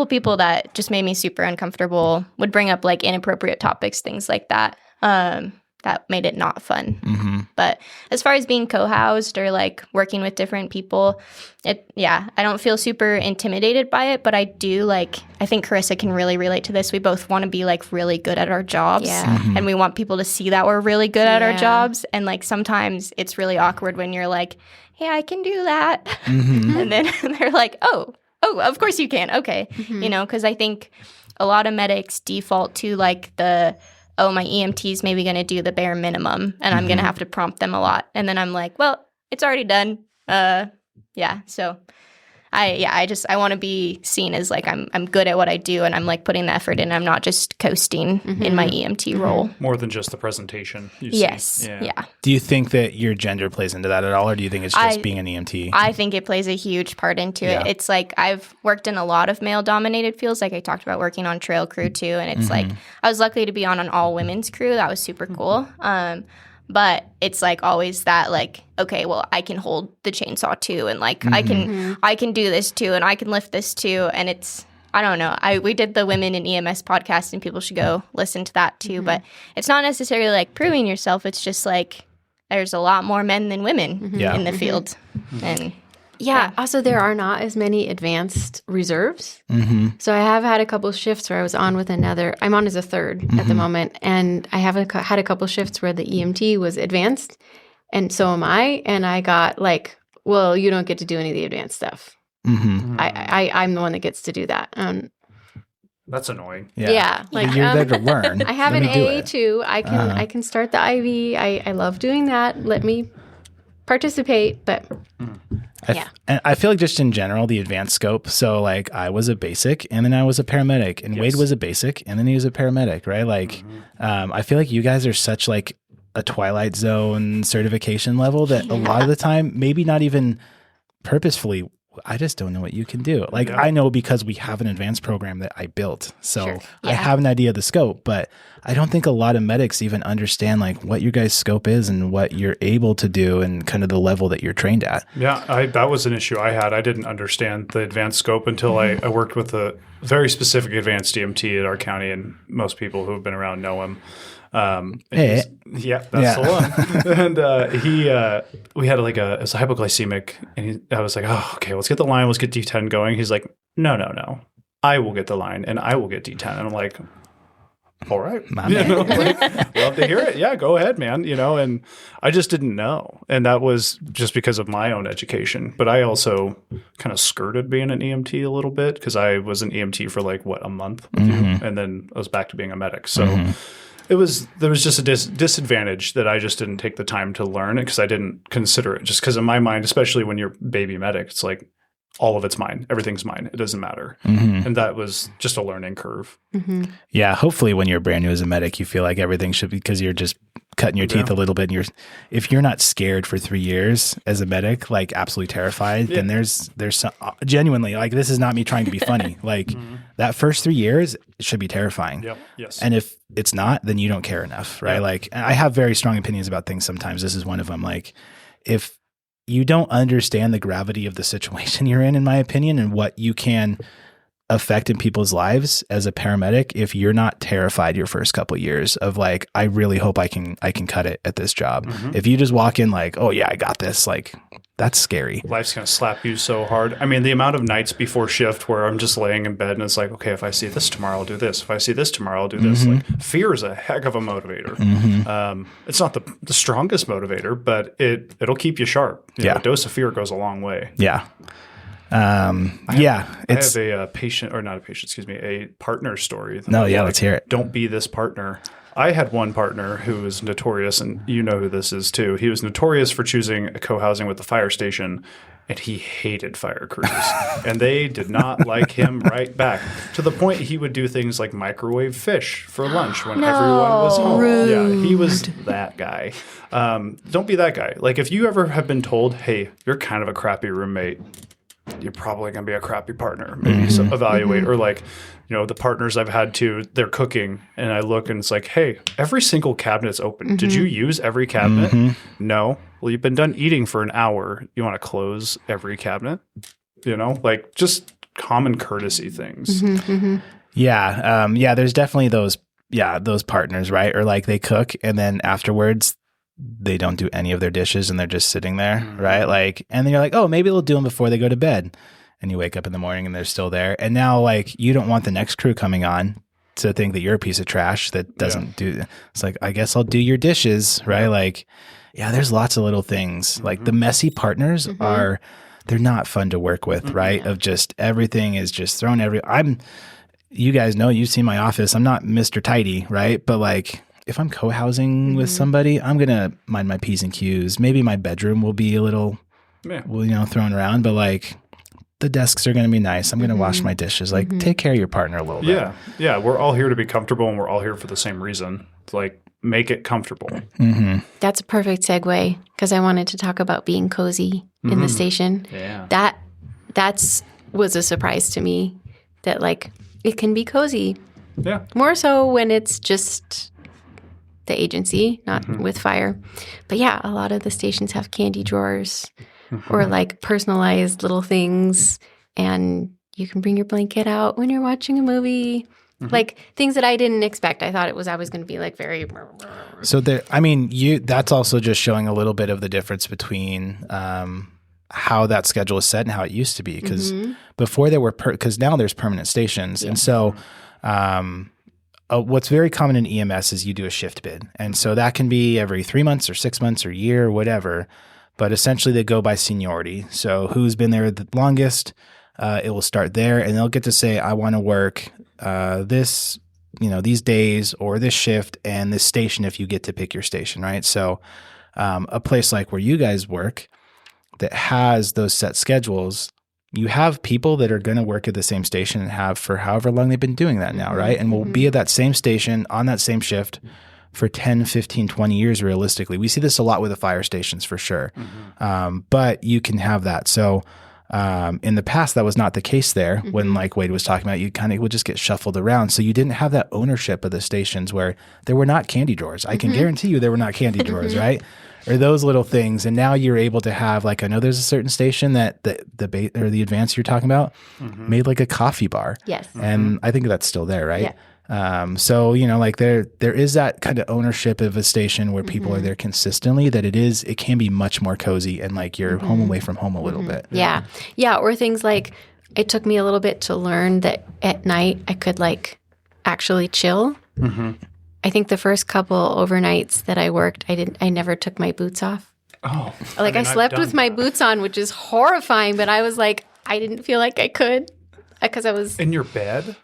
people that just made me super uncomfortable, would bring up like inappropriate topics, things like that. That made it not fun. But as far as being co-housed or like working with different people, I don't feel super intimidated by it, but I do like, I think Carissa can really relate to this. We both want to be like really good at our jobs and we want people to see that we're really good at our jobs. And like sometimes it's really awkward when you're like, hey, I can do that. And then they're like, oh, of course you can. Okay. Because I think a lot of medics default to like my EMT's maybe going to do the bare minimum and I'm going to have to prompt them a lot. And then I'm like, well, it's already done. So I want to be seen as like I'm good at what I do and I'm like putting the effort in. I'm not just coasting in my EMT role. More than just the presentation. Yes. Yeah. Do you think that your gender plays into that at all, or do you think it's just being an EMT? I think it plays a huge part into it. It's like I've worked in a lot of male-dominated fields. Like I talked about working on trail crew too, and it's like I was lucky to be on an all-women's crew. That was super cool. But it's like always that like, okay, well, I can hold the chainsaw too, and like I can do this too, and I can lift this too, and it's, I don't know. We did the Women in EMS podcast, and people should go listen to that too. But it's not necessarily like proving yourself. It's just like there's a lot more men than women in the field, and also there are not as many advanced reserves. So I have had a couple shifts where I was on with another. I'm on as a third at the moment, and I have had a couple shifts where the EMT was advanced, and so am I. And I got like, well, you don't get to do any of the advanced stuff. I'm the one that gets to do that. That's annoying. Yeah. Like, you're there to learn. I have Let an me do A it. too. I can start the IV. I love doing that. Let me participate, but And I feel like just in general, the advanced scope. So like I was a basic and then I was a paramedic and Wade was a basic and then he was a paramedic, right? Like, I feel like you guys are such like a Twilight Zone certification level that a lot of the time, maybe not even purposefully, I just don't know what you can do. Like I know because we have an advanced program that I built. So I have an idea of the scope, but I don't think a lot of medics even understand like what your guys' scope is and what you're able to do and kind of the level that you're trained at. Yeah, that was an issue I had. I didn't understand the advanced scope until I worked with a very specific advanced EMT at our county, and most people who have been around know him. Hey. Yeah, that's the one. And we had it was a hypoglycemic, and I was like, oh, okay, let's get the line, let's get D10 going. He's like, no, I will get the line, and I will get D10. And I'm like, all right, love to hear it. Yeah, go ahead, man. And I just didn't know, and that was just because of my own education. But I also kind of skirted being an EMT a little bit because I was an EMT for a month with you, and then I was back to being a medic. So. There was just a disadvantage that I just didn't take the time to learn it because I didn't consider it. Just because in my mind, especially when you're baby medic, it's like all of it's mine. Everything's mine. It doesn't matter. And that was just a learning curve. Yeah. Hopefully when you're brand new as a medic, you feel like everything should be because you're just cutting your teeth a little bit. And if you're not scared for 3 years as a medic, like absolutely terrified, then there's some, genuinely, like this is not me trying to be funny. Like that first 3 years should be terrifying. Yep. Yes. And if it's not, then you don't care enough, right? Like I have very strong opinions about things sometimes. This is one of them. Like if you don't understand the gravity of the situation you're in my opinion, and what you can affect in people's lives as a paramedic, if you're not terrified your first couple of years of like, I really hope I can cut it at this job. If you just walk in like, oh yeah, I got this, like that's scary. Life's going to slap you so hard. I mean, the amount of nights before shift where I'm just laying in bed and it's like, okay, if I see this tomorrow, I'll do this. If I see this tomorrow, I'll do this. Like fear is a heck of a motivator. It's not the strongest motivator, but it'll keep you sharp. A dose of fear goes a long way. Yeah. I have a patient, or not a patient, excuse me, a partner story. Let's hear it. Don't be this partner. I had one partner who was notorious, and you know who this is too. He was notorious for choosing a co-housing with the fire station, and he hated fire crews. And they did not like him right back, to the point he would do things like microwave fish for lunch when everyone was home. Rude. Yeah, he was that guy. Don't be that guy. Like if you ever have been told, hey, you're kind of a crappy roommate, you're probably going to be a crappy partner. Maybe evaluate. Or like, the partners I've had too, they're cooking and I look and it's like, hey, every single cabinet's open. Did you use every cabinet? No. Well, you've been done eating for an hour. You want to close every cabinet? Like just common courtesy things. Yeah. There's definitely those partners, right? Or like they cook and then afterwards they don't do any of their dishes and they're just sitting there, right? Like, and then you're like, oh, maybe they'll do them before they go to bed. And you wake up in the morning and they're still there. And now like, you don't want the next crew coming on to think that you're a piece of trash that doesn't do. It's like, I guess I'll do your dishes, right? Like, there's lots of little things. Like the messy partners they're not fun to work with, right? Of just everything is just thrown you guys know, you've seen my office. I'm not Mr. Tidy, right? But like, if I'm co-housing with somebody, I'm going to mind my P's and Q's. Maybe my bedroom will be a little, thrown around, but like the desks are going to be nice. I'm going to wash my dishes. Like take care of your partner a little bit. Yeah. We're all here to be comfortable and we're all here for the same reason. It's like make it comfortable. That's a perfect segue because I wanted to talk about being cozy in the station. Yeah. That's was a surprise to me that like it can be cozy. Yeah. More so when it's just the agency, not with fire. But yeah, a lot of the stations have candy drawers or like personalized little things, and you can bring your blanket out when you're watching a movie. Like things that I didn't expect. I thought I was going to be like very. So that's also just showing a little bit of the difference between how that schedule is set and how it used to be. Because before there were, because now there's permanent stations, and so. What's very common in EMS is you do a shift bid. And so that can be every 3 months or 6 months or year or whatever. But essentially they go by seniority. So who's been there the longest, it will start there and they'll get to say, I want to work this, these days or this shift and this station if you get to pick your station, right? So a place like where you guys work that has those set schedules, you have people that are going to work at the same station and have for however long they've been doing that now, right? And will be at that same station on that same shift for 10, 15, 20 years realistically. We see this a lot with the fire stations for sure. But you can have that. So in the past, that was not the case there when like Wade was talking about, you kind of would just get shuffled around. So you didn't have that ownership of the stations where there were not candy drawers. I can guarantee you there were not candy drawers, right? Or those little things. And now you're able to have like, I know there's a certain station that the advance you're talking about made like a coffee bar. Yes. And I think that's still there, right? Yeah. So, like there is that kind of ownership of a station where people are there consistently that it can be much more cozy and like you're home away from home a little bit. Yeah. Yeah. Or things like it took me a little bit to learn that at night I could like actually chill. I think the first couple overnights that I worked, I never took my boots off. Oh. Like I slept with my boots on, which is horrifying, but I was like, I didn't feel like I could because I was In your bed?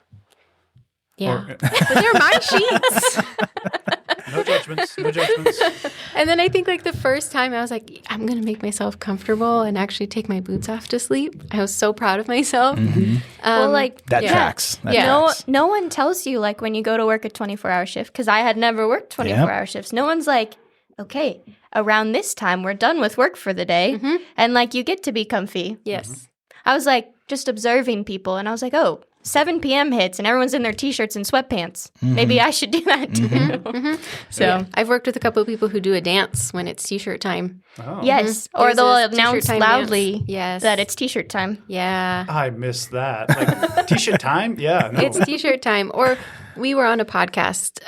Yeah. But they're my sheets. No judgments. No judgments. And then I think like the first time I was like, I'm going to make myself comfortable and actually take my boots off to sleep. I was so proud of myself. Well, like That tracks. That Yeah. tracks. no one tells you like when you go to work a 24-hour shift, because I had never worked 24-hour shifts. No one's like, okay, around this time we're done with work for the day, and like you get to be comfy. Yes. I was like just observing people, and I was like, oh, 7 p.m. hits and everyone's in their t-shirts and sweatpants. Maybe I should do that too. So Yeah. I've worked with a couple of people who do a dance when it's t-shirt time. Oh. yes, or There's they'll this t-shirt announce time loudly dance. Yes. that it's t-shirt time. Yeah. I missed that. Like t-shirt time? Yeah. No. It's t-shirt time. Or we were on a podcast,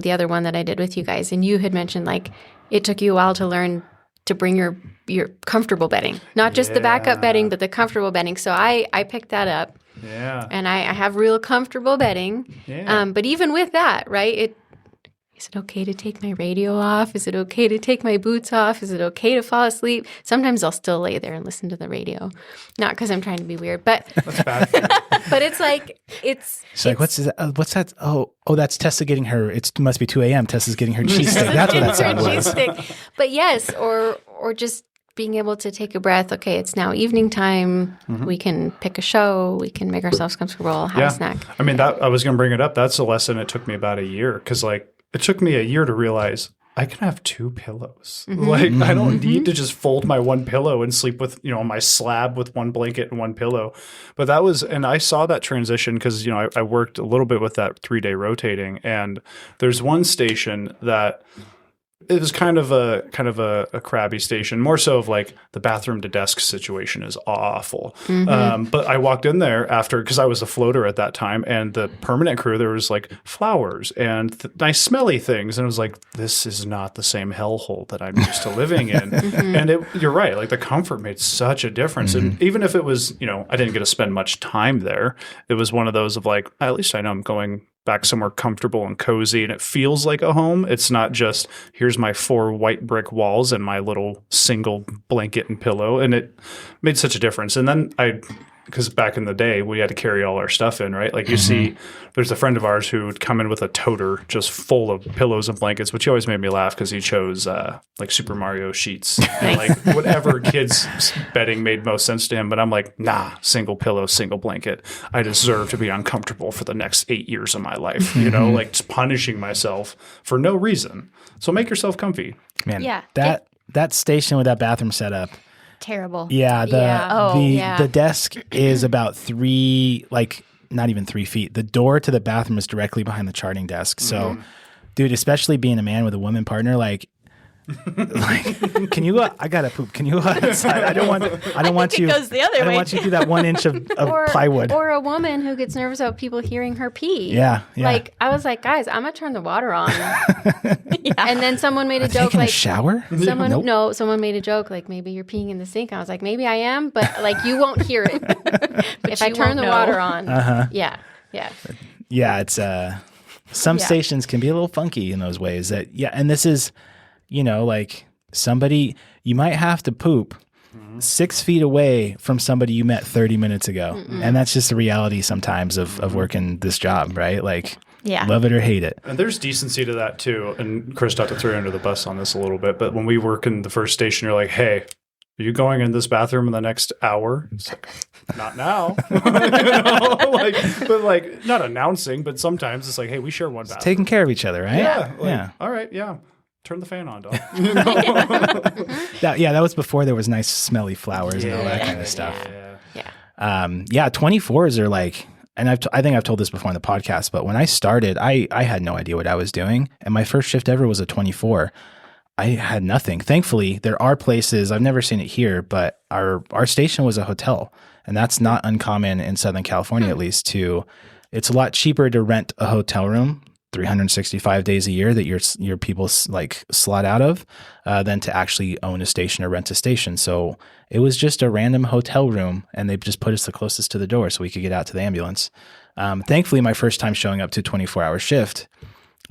the other one that I did with you guys, and you had mentioned like it took you a while to learn to bring your comfortable bedding, not just the backup bedding, but the comfortable bedding. So I picked that up. Yeah. And I have real comfortable bedding. Yeah. But even with that, right, is it okay to take my radio off? Is it okay to take my boots off? Is it okay to fall asleep? Sometimes I'll still lay there and listen to the radio. Not because I'm trying to be weird, but That's bad for you. but it's like It's like, what's that? Oh, that's Tessa getting her, it must be 2 a.m. Tessa's getting her cheese stick. That's what that sound was. But yes, or just being able to take a breath. Okay, it's now evening time. We can pick a show. We can make ourselves comfortable, have a snack. I mean, I was going to bring it up. That's a lesson. It took me about a year because, like, it took me a year to realize I can have 2 pillows. Like, I don't need to just fold my one pillow and sleep with, on my slab with one blanket and one pillow. But and I saw that transition because, I worked a little bit with that 3-day rotating. And there's one station that it was kind of a crabby station, more so of like the bathroom to desk situation is awful. But I walked in there after, because I was a floater at that time, and the permanent crew, there was like flowers and nice smelly things. And it was like, this is not the same hellhole that I'm used to living in. And you're right. Like the comfort made such a difference. And even if it was, I didn't get to spend much time there, it was one of those of like, at least I know I'm going back somewhere comfortable and cozy, and it feels like a home. It's not just here's my 4 white brick walls and my little single blanket and pillow, and it made such a difference. And then because back in the day we had to carry all our stuff in, right? Like you see, there's a friend of ours who would come in with a toter just full of pillows and blankets, which always made me laugh because he chose like Super Mario sheets and like whatever kids bedding made most sense to him. But I'm like, nah, single pillow, single blanket. I deserve to be uncomfortable for the next 8 years of my life, like just punishing myself for no reason. So make yourself comfy. Man, Yeah. that station with that bathroom setup. Terrible. Yeah, Yeah. the desk is about 3, like not even 3 feet. The door to the bathroom is directly behind the charting desk. So, dude, especially being a man with a woman partner, like, can you go? I gotta poop. Can you go outside? I don't want you. it goes the other I don't way. want you through that 1 inch of plywood. Or a woman who gets nervous about people hearing her pee. Yeah. Like, I was like, guys, I'm going to turn the water on. And then someone made a joke Taking like, a shower? someone made a joke like, maybe you're peeing in the sink. I was like, maybe I am, but like, you won't hear it if I you turn won't the know. water on. Yeah. Yeah, it's some stations can be a little funky in those ways. And this is, like somebody, you might have to poop, 6 feet away from somebody you met 30 minutes ago. And that's just the reality sometimes of working this job, right? Like, love it or hate it. And there's decency to that too. And Chris, not to throw you under the bus on this a little bit, but when we work in the first station, you're like, hey, are you going in this bathroom in the next hour? It's like, not now. But like, not announcing, but sometimes it's like, hey, we share one bathroom. Taking care of each other, right? Yeah. All right. Yeah. Turn the fan on, dog. That was before there was nice smelly flowers and all that kind of stuff. Yeah. 24s are like, and I think I've told this before on the podcast, but when I started, I had no idea what I was doing. And my first shift ever was a 24. I had nothing. Thankfully, there are places, I've never seen it here, but our station was a hotel. And that's not uncommon in Southern California, at least, it's a lot cheaper to rent a hotel room 365 days a year that your people like slot out of than to actually own a station or rent a station. So it was just a random hotel room, and they just put us the closest to the door so we could get out to the ambulance. Thankfully, my first time showing up to a 24-hour shift,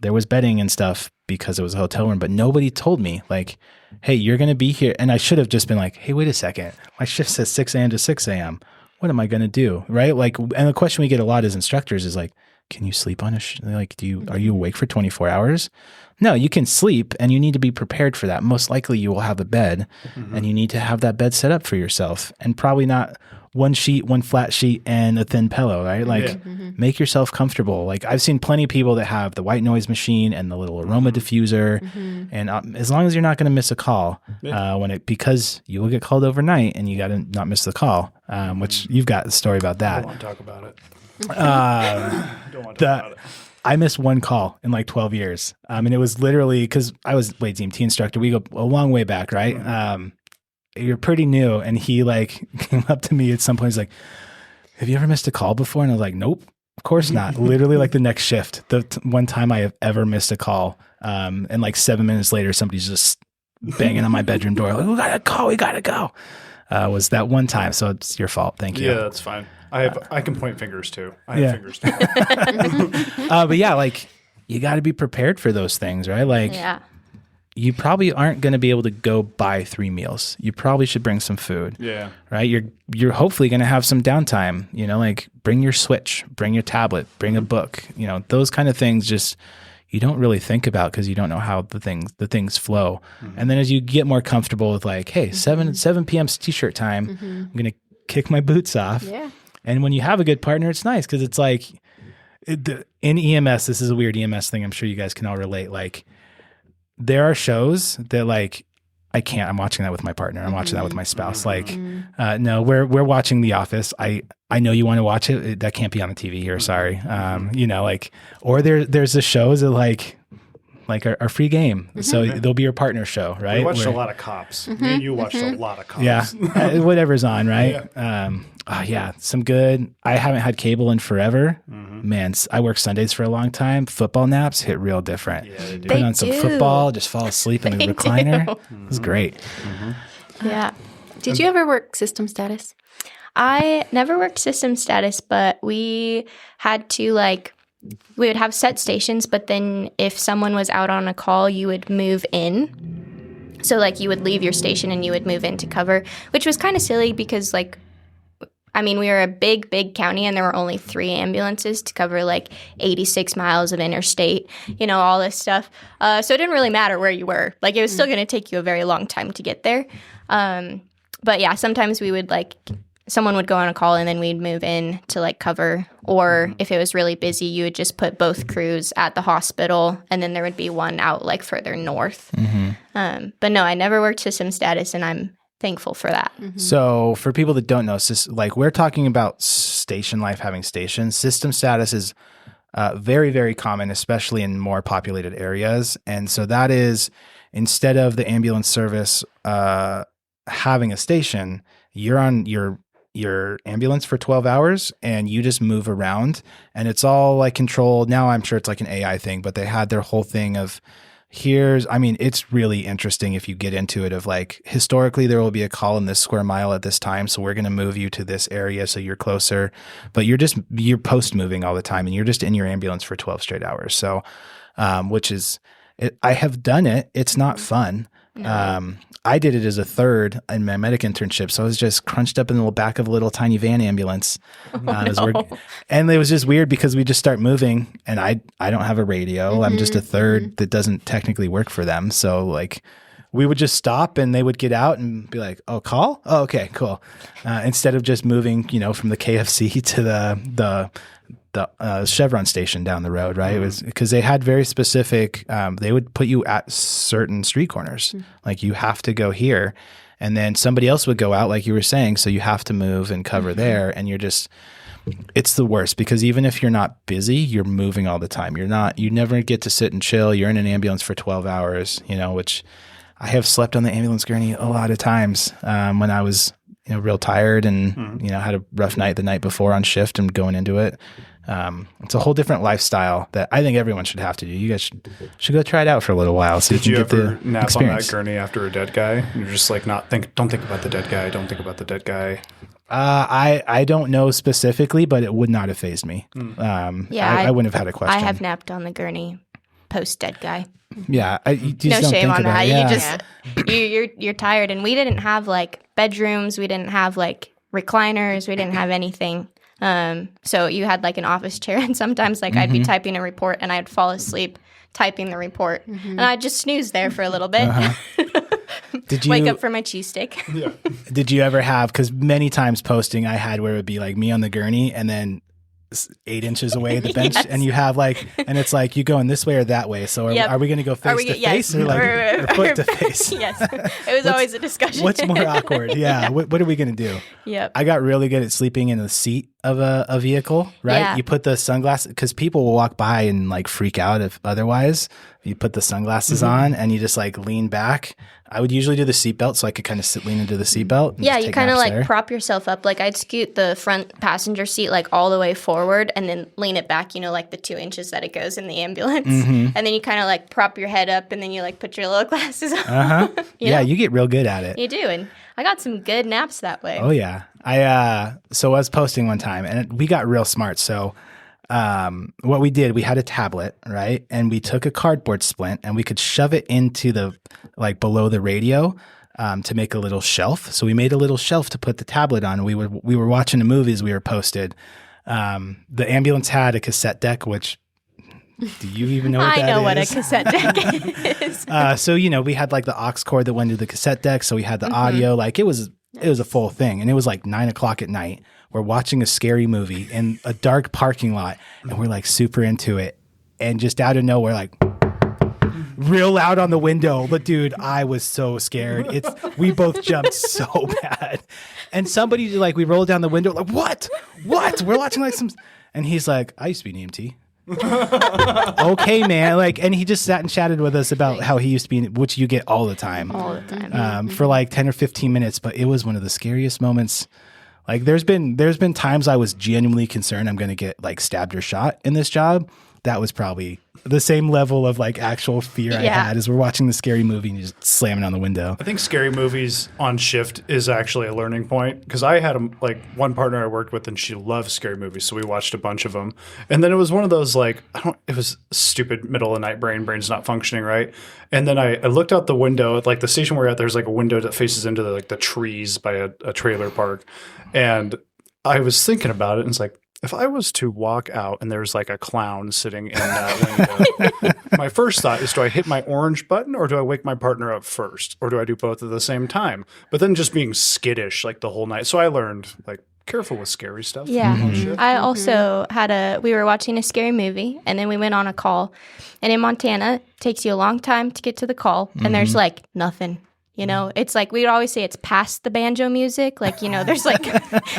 there was bedding and stuff because it was a hotel room, but nobody told me like, hey, you're going to be here. And I should have just been like, hey, wait a second. My shift says 6 a.m. to 6 a.m. What am I going to do? Right? Like, and the question we get a lot as instructors is like, can you sleep on are you awake for 24 hours? No, you can sleep, and you need to be prepared for that. Most likely you will have a bed, and you need to have that bed set up for yourself, and probably not one flat sheet and a thin pillow, right? Like, make yourself comfortable. Like, I've seen plenty of people that have the white noise machine and the little aroma diffuser, and as long as you're not going to miss a call, because you will get called overnight, and you got to not miss the call, which you've got a story about that. I don't want to talk about it. Don't want to talk about it. I missed one call in like 12 years. And it was literally because I was EMT instructor. We go a long way back, right? You're pretty new. And he like came up to me at some point. He's like, have you ever missed a call before? And I was like, nope, of course not. Literally like the next shift, the one time I have ever missed a call. And like 7 minutes later, somebody's just banging on my bedroom door. Like, we got to call. We got to go. Was that one time. So it's your fault. Thank you. Yeah, that's fine. I can point fingers too. I have fingers too. But yeah, like you got to be prepared for those things, right? Like you probably aren't going to be able to go buy 3 meals. You probably should bring some food. Yeah. Right? You're hopefully going to have some downtime, like bring your Switch, bring your tablet, bring a book, those kind of things just you don't really think about because you don't know how the things flow. And then as you get more comfortable with like, hey, 7 p.m. t-shirt time, I'm going to kick my boots off. Yeah. And when you have a good partner, it's nice because it's like in EMS, this is a weird EMS thing. I'm sure you guys can all relate. Like there are shows that like, I'm watching that with my partner. I'm watching that with my spouse. Like, no, we're watching The Office. I know you want to watch it. That can't be on the TV here. Sorry. Or there's the shows that like our free game. So there'll be your partner show, right? We watched a lot of Cops. Me and you watched a lot of Cops. Yeah. Whatever's on, right? Yeah. Some good. I haven't had cable in forever. Man, I worked Sundays for a long time. Football naps hit real different. Yeah, they do. Put on some football, just fall asleep in the recliner. It was great. Yeah. Did you ever work system status? I never worked system status, but we had to we would have set stations, but then if someone was out on a call, you would move in. So you would leave your station and you would move in to cover, which was kind of silly because we were a big, big county and there were only 3 ambulances to cover 86 miles of interstate, all this stuff. So it didn't really matter where you were. It was still going to take you a very long time to get there. But yeah, sometimes we would someone would go on a call and then we'd move in to cover. Or if it was really busy, you would just put both crews at the hospital and then there would be one out further north. But no, I never worked system status and I'm thankful for that. So for people that don't know, we're talking about station life, having stations. System status is very, very common, especially in more populated areas. And so that is instead of the ambulance service having a station, you're on your ambulance for 12 hours and you just move around and it's all controlled. Now I'm sure it's an AI thing, but they had their whole thing of it's really interesting if you get into it of historically there will be a call in this square mile at this time. So we're going to move you to this area so you're closer, but you're post moving all the time and you're just in your ambulance for 12 straight hours. So, I have done it. It's not fun. I did it as a third in my medic internship. So I was just crunched up in the back of a little tiny van ambulance. And it was just weird because we just start moving and I don't have a radio. I'm just a third that doesn't technically work for them. So like we would just stop and they would get out and be like, oh, call? Oh, okay, cool. Instead of just moving, from the KFC to the Chevron station down the road, right? It was because they had very specific, they would put you at certain street corners. Like you have to go here and then somebody else would go out like you were saying. So you have to move and cover there. And it's the worst because even if you're not busy, you're moving all the time. You never get to sit and chill. You're in an ambulance for 12 hours, which I have slept on the ambulance gurney a lot of times when I was, real tired and, had a rough night the night before on shift and going into it. It's a whole different lifestyle that I think everyone should have to do. You guys should go try it out for a little while. So Did you can get ever the nap experience. on that gurney after a dead guy? You're just like, don't think about the dead guy. Don't think about the dead guy. I don't know specifically, but it would not have fazed me. I wouldn't have had a question. I have napped on the gurney post dead guy. Yeah, you just No don't shame think on about that. it. Yeah. You just you're tired, and we didn't have like bedrooms. We didn't have like recliners. We didn't have anything. So you had like an office chair, and sometimes like I'd be typing a report, and I'd fall asleep typing the report, and I'd just snooze there for a little bit. Did you Wake up for my cheesesteak. Yeah. Did you ever have? Because many times posting I had where it would be like me on the gurney, and then 8 inches away the bench, Yes. and you have like, and it's like you going this way or that way. So are we going to go face to face or like or foot to face? Yes, it was always a discussion. What's more awkward? Yeah. What are we going to do? Yep. I got really good at sleeping in the seat of a vehicle, right? Yeah. You put the sunglasses, because people will walk by and like freak out if otherwise. You put the sunglasses on and you just like lean back. I would usually do the seatbelt so I could kind of lean into the seatbelt. Yeah, you kind of like prop yourself up. Like I'd scoot the front passenger seat like all the way forward and then lean it back, like the 2 inches that it goes in the ambulance. And then you kind of like prop your head up and then you like put your little glasses on. Yeah, you get real good at it. You do. And I got some good naps that way. Oh, yeah. I was posting one time and we got real smart. So what we did, we had a tablet, right? And we took a cardboard splint and we could shove it into the, like below the radio to make a little shelf. So we made a little shelf to put the tablet on. We were watching the movies we were posted. The ambulance had a cassette deck, which do you even know what that is? I know what a cassette deck is. So, we had like the aux cord that went to the cassette deck. So we had the audio, like it was a full thing. And it was like 9:00 at night. We're watching a scary movie in a dark parking lot and we're like super into it. And just out of nowhere, like real loud on the window. But dude, I was so scared. We both jumped so bad. And somebody like, we rolled down the window like, what? We're watching like and he's like, I used to be an EMT. Okay, man. Like, and he just sat and chatted with us about how he used to be, which you get all the time. All the time. For like 10 or 15 minutes. But it was one of the scariest moments. Like there's been times I was genuinely concerned I'm going to get like stabbed or shot in this job. That was probably the same level of like actual fear I had as we're watching the scary movie and you just slam it on the window. I think scary movies on shift is actually a learning point because I had one partner I worked with and she loves scary movies, so we watched a bunch of them. And then it was one of those like it was stupid middle of the night brain's not functioning right. And then I looked out the window at like the station we're at. There's like a window that faces into the trees by a trailer park, and I was thinking about it and it's like, if I was to walk out and there's like a clown sitting in that window, my first thought is, do I hit my orange button or do I wake my partner up first? Or do I do both at the same time? But then just being skittish like the whole night. So I learned like careful with scary stuff. Yeah. I also we were watching a scary movie and then we went on a call. And in Montana, it takes you a long time to get to the call. And there's like nothing. It's like we would always say it's past the banjo music. Like, there's like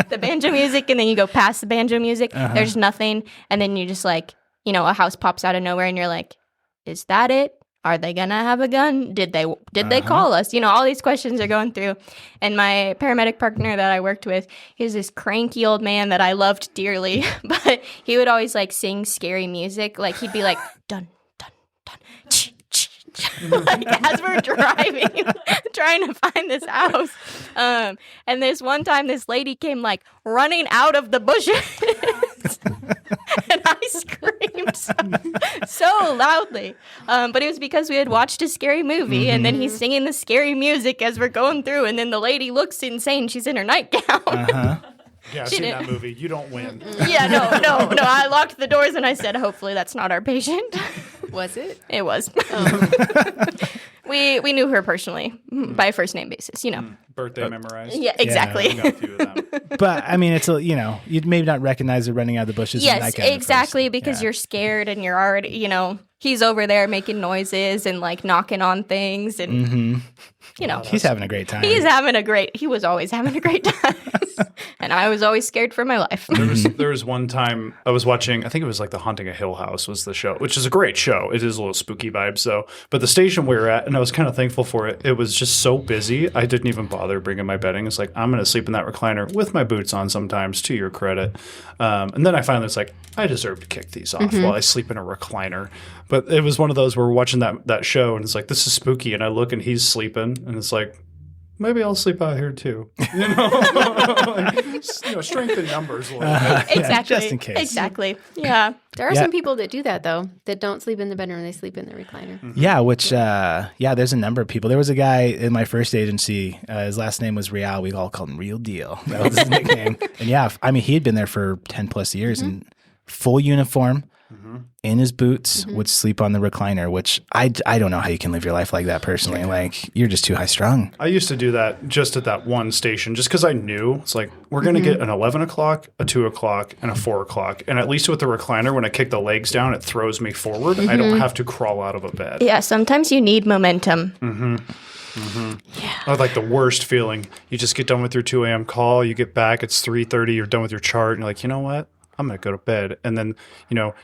the banjo music and then you go past the banjo music. There's nothing. And then you just like, a house pops out of nowhere and you're like, is that it? Are they going to have a gun? Did they call us? All these questions are going through. And my paramedic partner that I worked with, he's this cranky old man that I loved dearly. But he would always like sing scary music. Like he'd be like, dun, dun, dun, ch, ch. Like as we're driving trying to find this house and this one time this lady came like running out of the bushes And I screamed so loudly. But it was because we had watched a scary movie, and then he's singing the scary music as we're going through, and then the lady looks insane. She's in her nightgown. Yeah, I've seen that movie. You don't win. Yeah, no. I locked the doors and I said, hopefully that's not our patient. Was it? It was. We knew her personally by a first name basis, Birthday memorized. Yeah, exactly. I got a few of them. But I mean, it's you'd maybe not recognize it running out of the bushes. Yes, exactly, because you're scared and you're already, he's over there making noises and like knocking on things and, he's having a great time. He was always having a great time. And I was always scared for my life. There was one time I was watching, I think it was like The Haunting of Hill House was the show, which is a great show. It is a little spooky vibes though. But the station we were at, and I was kind of thankful for it, it was just so busy. I didn't even bother bringing my bedding. It's like, I'm going to sleep in that recliner with my boots on sometimes, to your credit. And then I finally was like, I deserve to kick these off while I sleep in a recliner. But it was one of those where we're watching that show and it's like, this is spooky. And I look and he's sleeping and it's like, maybe I'll sleep out here too. Strength in numbers a little bit. Exactly. Just in case. Exactly. Yeah. There are some people that do that, though, that don't sleep in the bedroom. They sleep in the recliner. Yeah, which, there's a number of people. There was a guy in my first agency. His last name was Real. We all called him Real Deal. That was his nickname. And he had been there for 10 plus years and full uniform. In his boots, would sleep on the recliner, which I don't know how you can live your life like that personally. Like, you're just too high strung. I used to do that just at that one station, just because I knew it's like, we're going to get an 11 o'clock, a 2 o'clock, and a 4 o'clock. And at least with the recliner, when I kick the legs down, it throws me forward. I don't have to crawl out of a bed. Yeah, sometimes you need momentum. Yeah. Oh, like the worst feeling. You just get done with your 2 a.m. call, you get back, it's 3:30, you're done with your chart, and you're like, you know what? I'm going to go to bed. And then,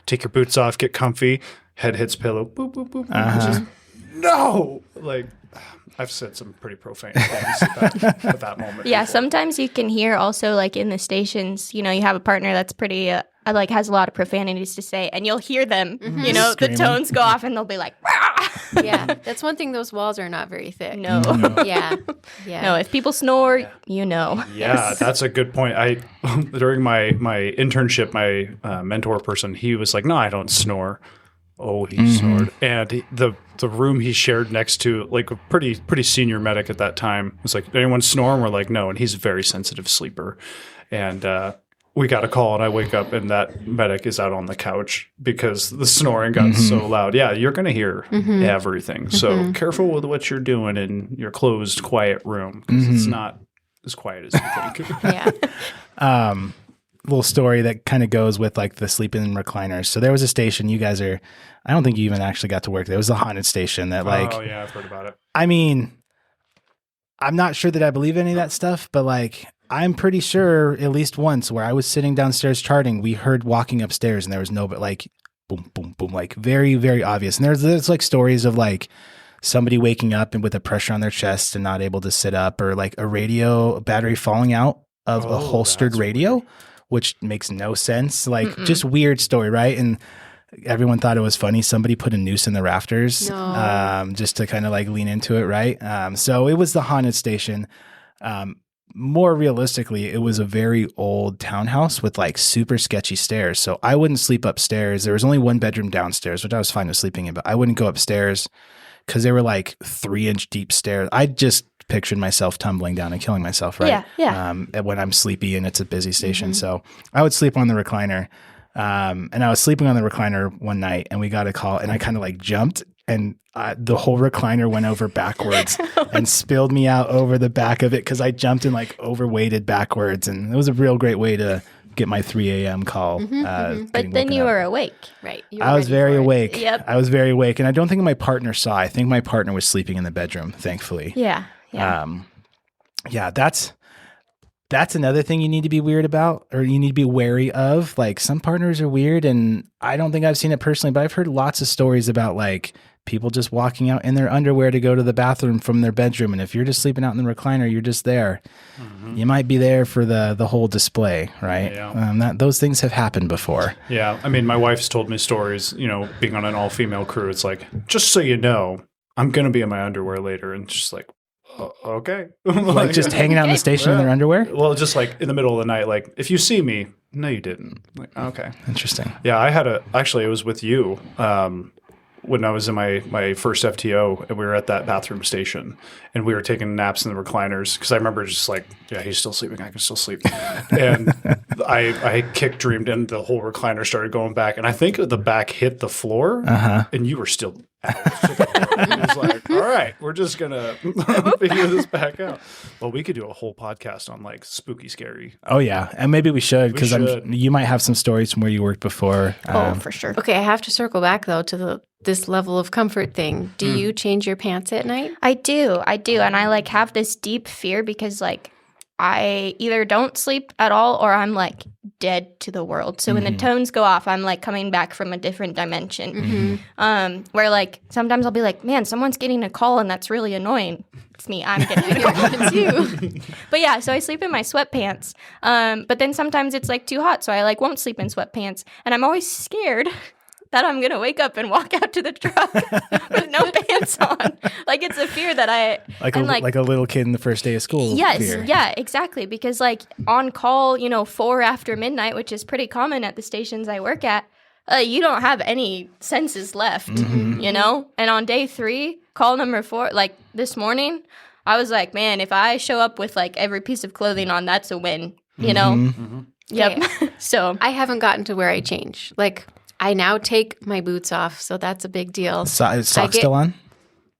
take your boots off, get comfy, head hits pillow, boop, boop, boop. Just, no! Like, I've said some pretty profane things at that moment. Yeah, before. sometimes you can hear also, like, in the stations, you have a partner that's pretty, has a lot of profanities to say, and you'll hear them, the Screaming. tones go off, and they'll be like, rah! Yeah, that's one thing. Those walls are not very thick. No. Yeah. No, if people snore, you know. Yeah, that's a good point. During my internship, my mentor person, he was like, no, I don't snore. Oh, he snored. And the room he shared next to, like, a pretty senior medic at that time, was like, anyone snore? And we're like, no. And he's a very sensitive sleeper. And we got a call, and I wake up, and that medic is out on the couch because the snoring got so loud. Yeah, you're going to hear everything. So careful with what you're doing in your closed, quiet room, because it's not as quiet as you think. Yeah. Little story that kind of goes with like the sleeping in recliners. So there was a station I don't think you even actually got to work there. It was a haunted station that Oh, yeah, I've heard about it. I mean, I'm not sure that I believe any of that stuff, but like, I'm pretty sure at least once where I was sitting downstairs charting, we heard walking upstairs and there was nobody, like boom, boom, boom, like very, very obvious. And there's like stories of like somebody waking up and with a pressure on their chest and not able to sit up, or like a radio battery falling out of a holstered radio, weird. Which makes no sense. Like just weird story, right? And everyone thought it was funny. Somebody put a noose in the rafters just to kind of like lean into it, right? So it was the haunted station. More realistically, it was a very old townhouse with like super sketchy stairs. So I wouldn't sleep upstairs. There was only one bedroom downstairs, which I was fine with sleeping in, but I wouldn't go upstairs because they were like 3-inch deep stairs. I just pictured myself tumbling down and killing myself, right? Yeah. When I'm sleepy and it's a busy station. So I would sleep on the recliner. And I was sleeping on the recliner one night and we got a call and I kind of like jumped and the whole recliner went over backwards and spilled me out over the back of it because I jumped and like overweighted backwards. And it was a real great way to get my 3 a.m. call. But then you were awake. Right. I was very awake. Yep. I was very awake. And I don't think my partner saw. I think my partner was sleeping in the bedroom, thankfully. Yeah. That's another thing you need to be weird about, or you need to be wary of. Like, some partners are weird, and I don't think I've seen it personally, but I've heard lots of stories about like people just walking out in their underwear to go to the bathroom from their bedroom. And if you're just sleeping out in the recliner, you're just there. You might be there for the whole display, right? Yeah. Those things have happened before. Yeah. I mean, my wife's told me stories, being on an all-female crew. It's like, just so you know, I'm going to be in my underwear later. And just like, okay. Like just hanging out in the station in their underwear? Well, just like in the middle of the night, like if you see me, no, you didn't. Like, okay. Interesting. Yeah, it was with you when I was in my first FTO, and we were at that bathroom station, and we were taking naps in the recliners, because I remember just like, yeah, he's still sleeping, I can still sleep. And I kick dreamed, and the whole recliner started going back, and I think the back hit the floor, and you were still out. It was like, all right, we're just going to figure this back out. Well, we could do a whole podcast on like spooky, scary. Oh, yeah. And maybe we should, because you might have some stories from where you worked before. For sure. Okay, I have to circle back though to this level of comfort thing. Do you change your pants at night? I do. And I like have this deep fear because like I either don't sleep at all or I'm like dead to the world. So when the tones go off, I'm like coming back from a different dimension. Where like sometimes I'll be like, man, someone's getting a call and that's really annoying. It's me. I'm getting a call. It's you. But yeah, so I sleep in my sweatpants. But then sometimes it's like too hot, so I like won't sleep in sweatpants. And I'm always scared that I'm going to wake up and walk out to the truck with no pants on. Like, it's a fear that I... Like a little kid in the first day of school. Yes, fear. yeah, exactly. Because, like, on call, 4 after midnight, which is pretty common at the stations I work at, you don't have any senses left, And on day 3, call number 4, like, this morning, I was like, man, if I show up with, like, every piece of clothing on, that's a win, Yep. Yeah. So... I haven't gotten to where I change. Like... I now take my boots off, so that's a big deal. Is socks still on?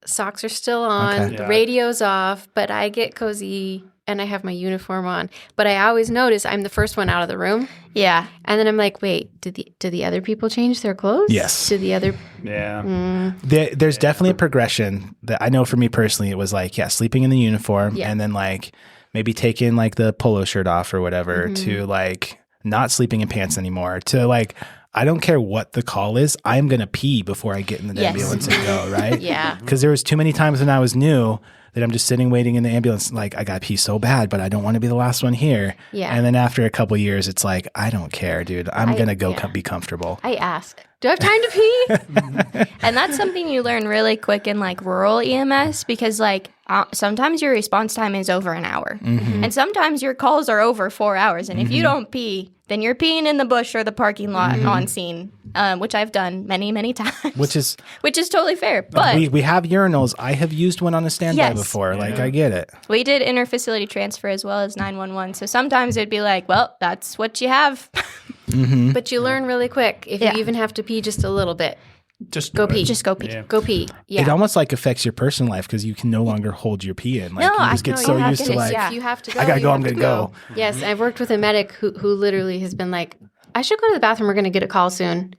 Socks are still on. Okay. The radio's off, but I get cozy and I have my uniform on. But I always notice I'm the first one out of the room. Yeah. And then I'm like, wait, did the other people change their clothes? Yes. Did the other... Yeah. There's definitely a progression that I know for me personally. It was like, sleeping in the uniform and then like maybe taking like the polo shirt off or whatever to like not sleeping in pants anymore to like... I don't care what the call is. I'm going to pee before I get in the ambulance and go, right? Yeah. Because there was too many times when I was new that I'm just sitting waiting in the ambulance, like I got to pee so bad, but I don't want to be the last one here. Yeah. And then after a couple of years, it's like, I don't care, dude. I'm going to go be comfortable. I ask, do I have time to pee? And that's something you learn really quick in like rural EMS because like sometimes your response time is over an hour. And sometimes your calls are over 4 hours. And if you don't pee, then you're peeing in the bush or the parking lot on scene, which I've done many, many times. Which is totally fair. But we have urinals. I have used one on a standby before. Like, I get it. We did inter-facility transfer as well as 911. So sometimes it'd be like, well, that's what you have. But you learn really quick. If you even have to pee just a little bit, just go pee. Just go pee. Yeah. Go pee. Yeah. It almost like affects your personal life because you can no longer hold your pee in. Like No, you just get so used to like, if you have to go, I gotta you go, have I'm to gonna go. Yes, I've worked with a medic who literally has been like, I should go to the bathroom. We're going to get a call soon.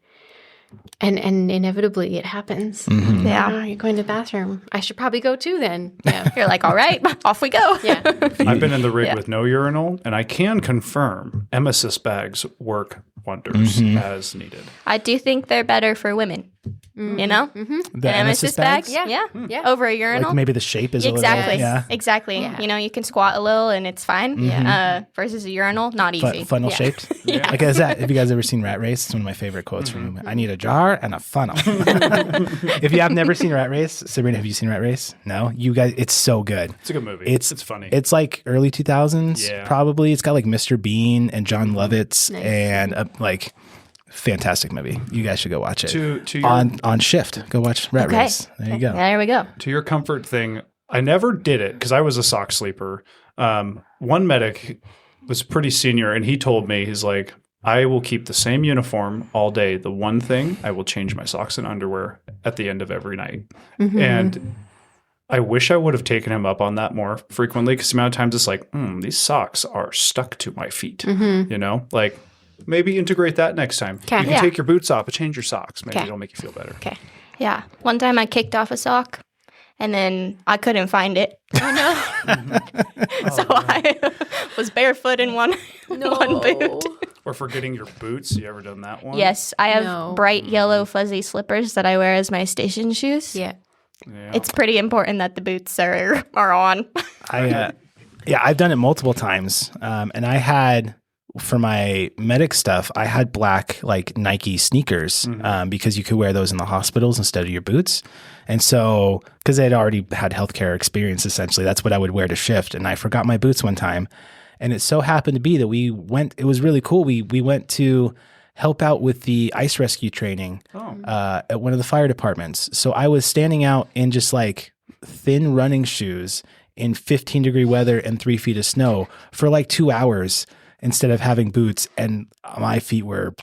And inevitably it happens. Yeah. Oh, you're going to the bathroom. I should probably go too then. Yeah. You're like, all right, off we go. Yeah. I've been in the rig with no urinal, and I can confirm emesis bags work wonders as needed. I do think they're better for women. You know? The An emesis bag? Yeah. Yeah. Over a urinal? Like maybe the shape is Exactly. a little, Exactly. Yeah. You know, you can squat a little and it's fine. Versus a urinal, not easy. funnel shaped. Like is that? Have you guys ever seen Rat Race? It's one of my favorite quotes from. I need a jar and a funnel. If you have never seen Rat Race, Sabrina, have you seen Rat Race? No, you guys. It's so good. It's a good movie. It's funny. It's like early 2000s, probably. It's got like Mr. Bean and John Lovitz and like. Fantastic movie. You guys should go watch it. To your, on shift. Go watch Rat Race. There you go. There we go. To your comfort thing, I never did it because I was a sock sleeper. One medic was pretty senior, and he told me, he's like, I will keep the same uniform all day. The one thing, I will change my socks and underwear at the end of every night. And I wish I would have taken him up on that more frequently because the amount of times it's like, these socks are stuck to my feet. You know, like, maybe integrate that next time. You can take your boots off, but change your socks. Maybe it'll make you feel better. Okay. Yeah. One time I kicked off a sock and then I couldn't find it. So I was barefoot in one boot. Or forgetting your boots. You ever done that one? Yes. I have bright yellow fuzzy slippers that I wear as my station shoes. Yeah. It's pretty important that the boots are on. I've done it multiple times. And I had... For my medic stuff, I had black like Nike sneakers because you could wear those in the hospitals instead of your boots. And so, because I had already had healthcare experience, essentially, that's what I would wear to shift. And I forgot my boots one time. And it so happened to be that it was really cool. We went to help out with the ice rescue training at one of the fire departments. So I was standing out in just like thin running shoes in 15-degree weather and 3 feet of snow for like 2 hours instead of having boots. And my feet were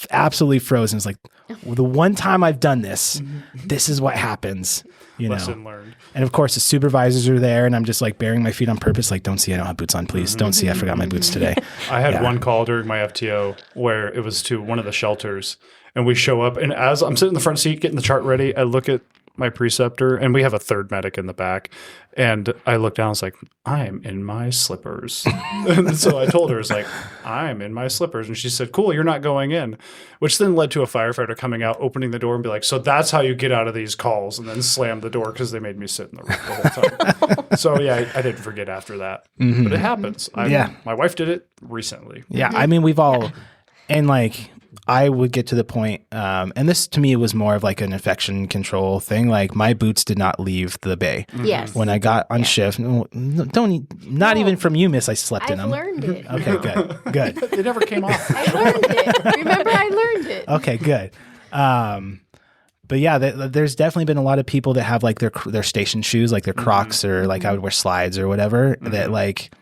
absolutely frozen. It's like, the one time I've done this, this is what happens. Lesson learned. And of course, the supervisors are there, and I'm just like bearing my feet on purpose. Like, don't see, I don't have boots on, please. Don't see, I forgot my boots today. I had one call during my FTO where it was to one of the shelters, and we show up, and as I'm sitting in the front seat getting the chart ready, I look at my preceptor, and we have a third medic in the back, and I look down, it's like, I'm in my slippers. And so I told her, it's like, I'm in my slippers. And she said, cool, you're not going in, which then led to a firefighter coming out, opening the door and be like, so that's how you get out of these calls, and then slam the door because they made me sit in the room the whole time. So yeah, I didn't forget after that, but it happens. My wife did it recently. Yeah. I mean, we've all, and like, I would get to the point, and this to me was more of like an infection control thing. Like my boots did not leave the bay. Yes. When I got on shift, not even from you, miss, I slept in them. I've learned it. Okay, good. It never came off. I learned it. Remember, I learned it. Okay, good. But yeah, there's definitely been a lot of people that have like their station shoes, like their Crocs, or like I would wear slides or whatever, that like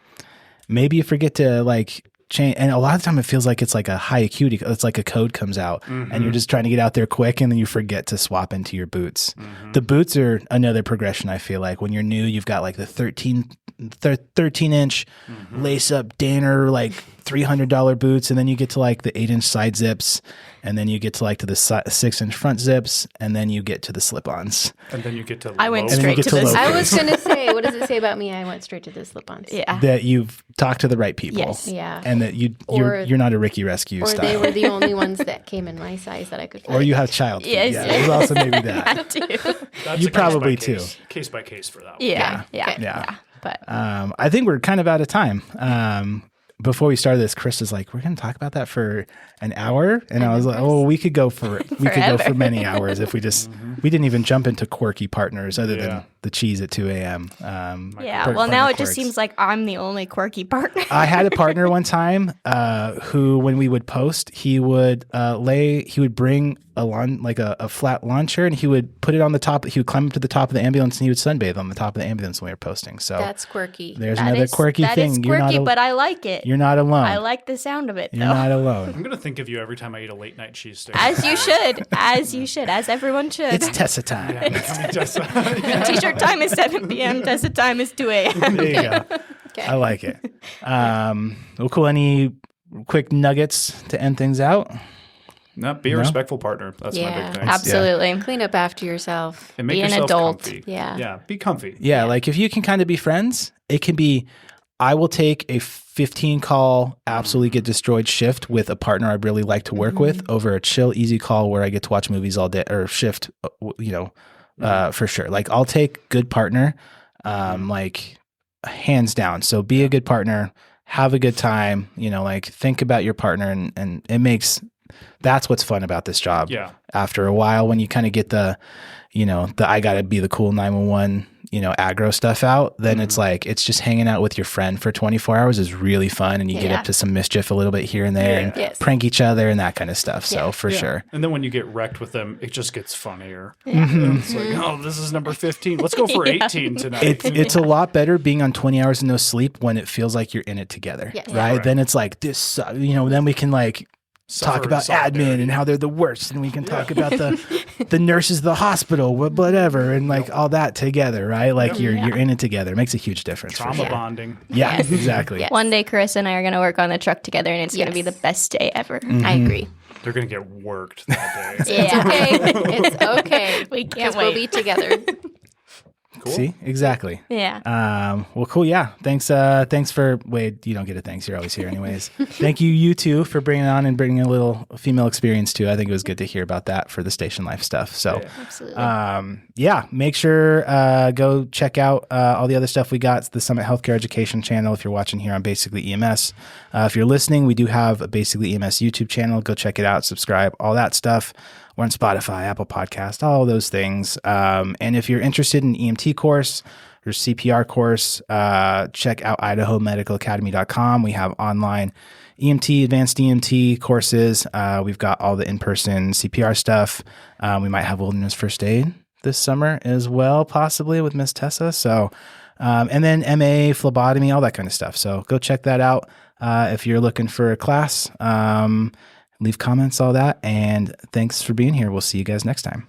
maybe you forget to like change. And a lot of the time it feels like it's like a high acuity, it's like a code comes out and you're just trying to get out there quick, and then you forget to swap into your boots. The boots are another progression. I feel like when you're new, you've got like the 13-inch lace up Danner, like $300 boots, and then you get to like the 8-inch side zips, and then you get to like to the 6-inch front zips, and then you get to the slip-ons. And then you get to I went low. straight to this. I was going to say, what does it say about me? I went straight to the slip-ons. Yeah. That you've talked to the right people. Yes. Yeah. And that you're not a Ricky Rescue Or style. they were the only ones that came in my size that I could find. Or you have child feet. Yes. Yeah, there's also maybe that. Had to. That's You a probably case by case for that one. Yeah. Yeah. But I think we're kind of out of time. Before we started this, Chris was like, "We're going to talk about that for an hour," and I was like, "Oh, we could go for many hours if we just we didn't even jump into quirky partners other than the cheese at 2 a.m." well, now it just seems like I'm the only quirky partner. I had a partner one time who, when we would post, he would bring a flat lawn chair, and he would put it on the top. He would climb up to the top of the ambulance, and he would sunbathe on the top of the ambulance when we were posting. So That's quirky. there's another quirky thing. That is quirky, but I like it. You're not alone. I like the sound of it, You're though. not alone. I'm going to think of you every time I eat a late night cheese steak. As you should. As you should. As everyone should. It's Tessa time. T-shirt time is 7 p.m. Tessa time is 2 a.m. There you go. Okay. I like it. Well, cool. Any quick nuggets to end things out? No, be a respectful partner. That's my big thing. Absolutely. Clean up after yourself. And make Be an yourself adult. comfy. Yeah. Yeah, be comfy. Yeah, like if you can kind of be friends, it can be, I will take a 15 call, absolutely get destroyed shift with a partner I'd really like to work with over a chill, easy call where I get to watch movies all day, or shift, for sure. Like I'll take good partner, like hands down. So be a good partner, have a good time, like think about your partner, and it makes, that's what's fun about this job. Yeah. After a while, when you kind of get the I gotta be the cool 911, aggro stuff out, then it's like, it's just hanging out with your friend for 24 hours is really fun. And you get up to some mischief a little bit here and there and prank each other and that kind of stuff. So for sure. And then when you get wrecked with them, it just gets funnier. It's like, oh, this is number 15. Let's go for 18 tonight. It's a lot better being on 20 hours of no sleep when it feels like you're in it together. Yes. Right? Right. Then it's like this, then we can like talk about admin and how they're the worst, and we can talk about the nurses of the hospital, whatever, and like all that together, right? Like you're in it together. It makes a huge difference. Trauma for sure. bonding. Yeah, exactly. Yes. One day, Chris and I are going to work on the truck together, and it's going to be the best day ever. I agree. They're going to get worked that day. Yeah. It's okay. We can't Because we'll wait. be together. Cool. See, exactly. Yeah. Well, cool. Yeah. Thanks for Wade. You don't get a thanks. You're always here, anyways. Thank you two, for bringing on and bringing a little female experience too. I think it was good to hear about that for the station life stuff. So, Absolutely. make sure go check out all the other stuff we got. It's the Summit Healthcare Education channel. If you're watching here on Basically EMS, if you're listening, we do have a Basically EMS YouTube channel. Go check it out. Subscribe. All that stuff. We're on Spotify, Apple Podcast, all those things. And if you're interested in EMT course, your CPR course, check out IdahoMedicalAcademy.com. We have online EMT, advanced EMT courses. We've got all the in-person CPR stuff. We might have wilderness first aid this summer as well, possibly with Miss Tessa. So, and then MA, phlebotomy, all that kind of stuff. So go check that out if you're looking for a class. Leave comments, all that. And thanks for being here. We'll see you guys next time.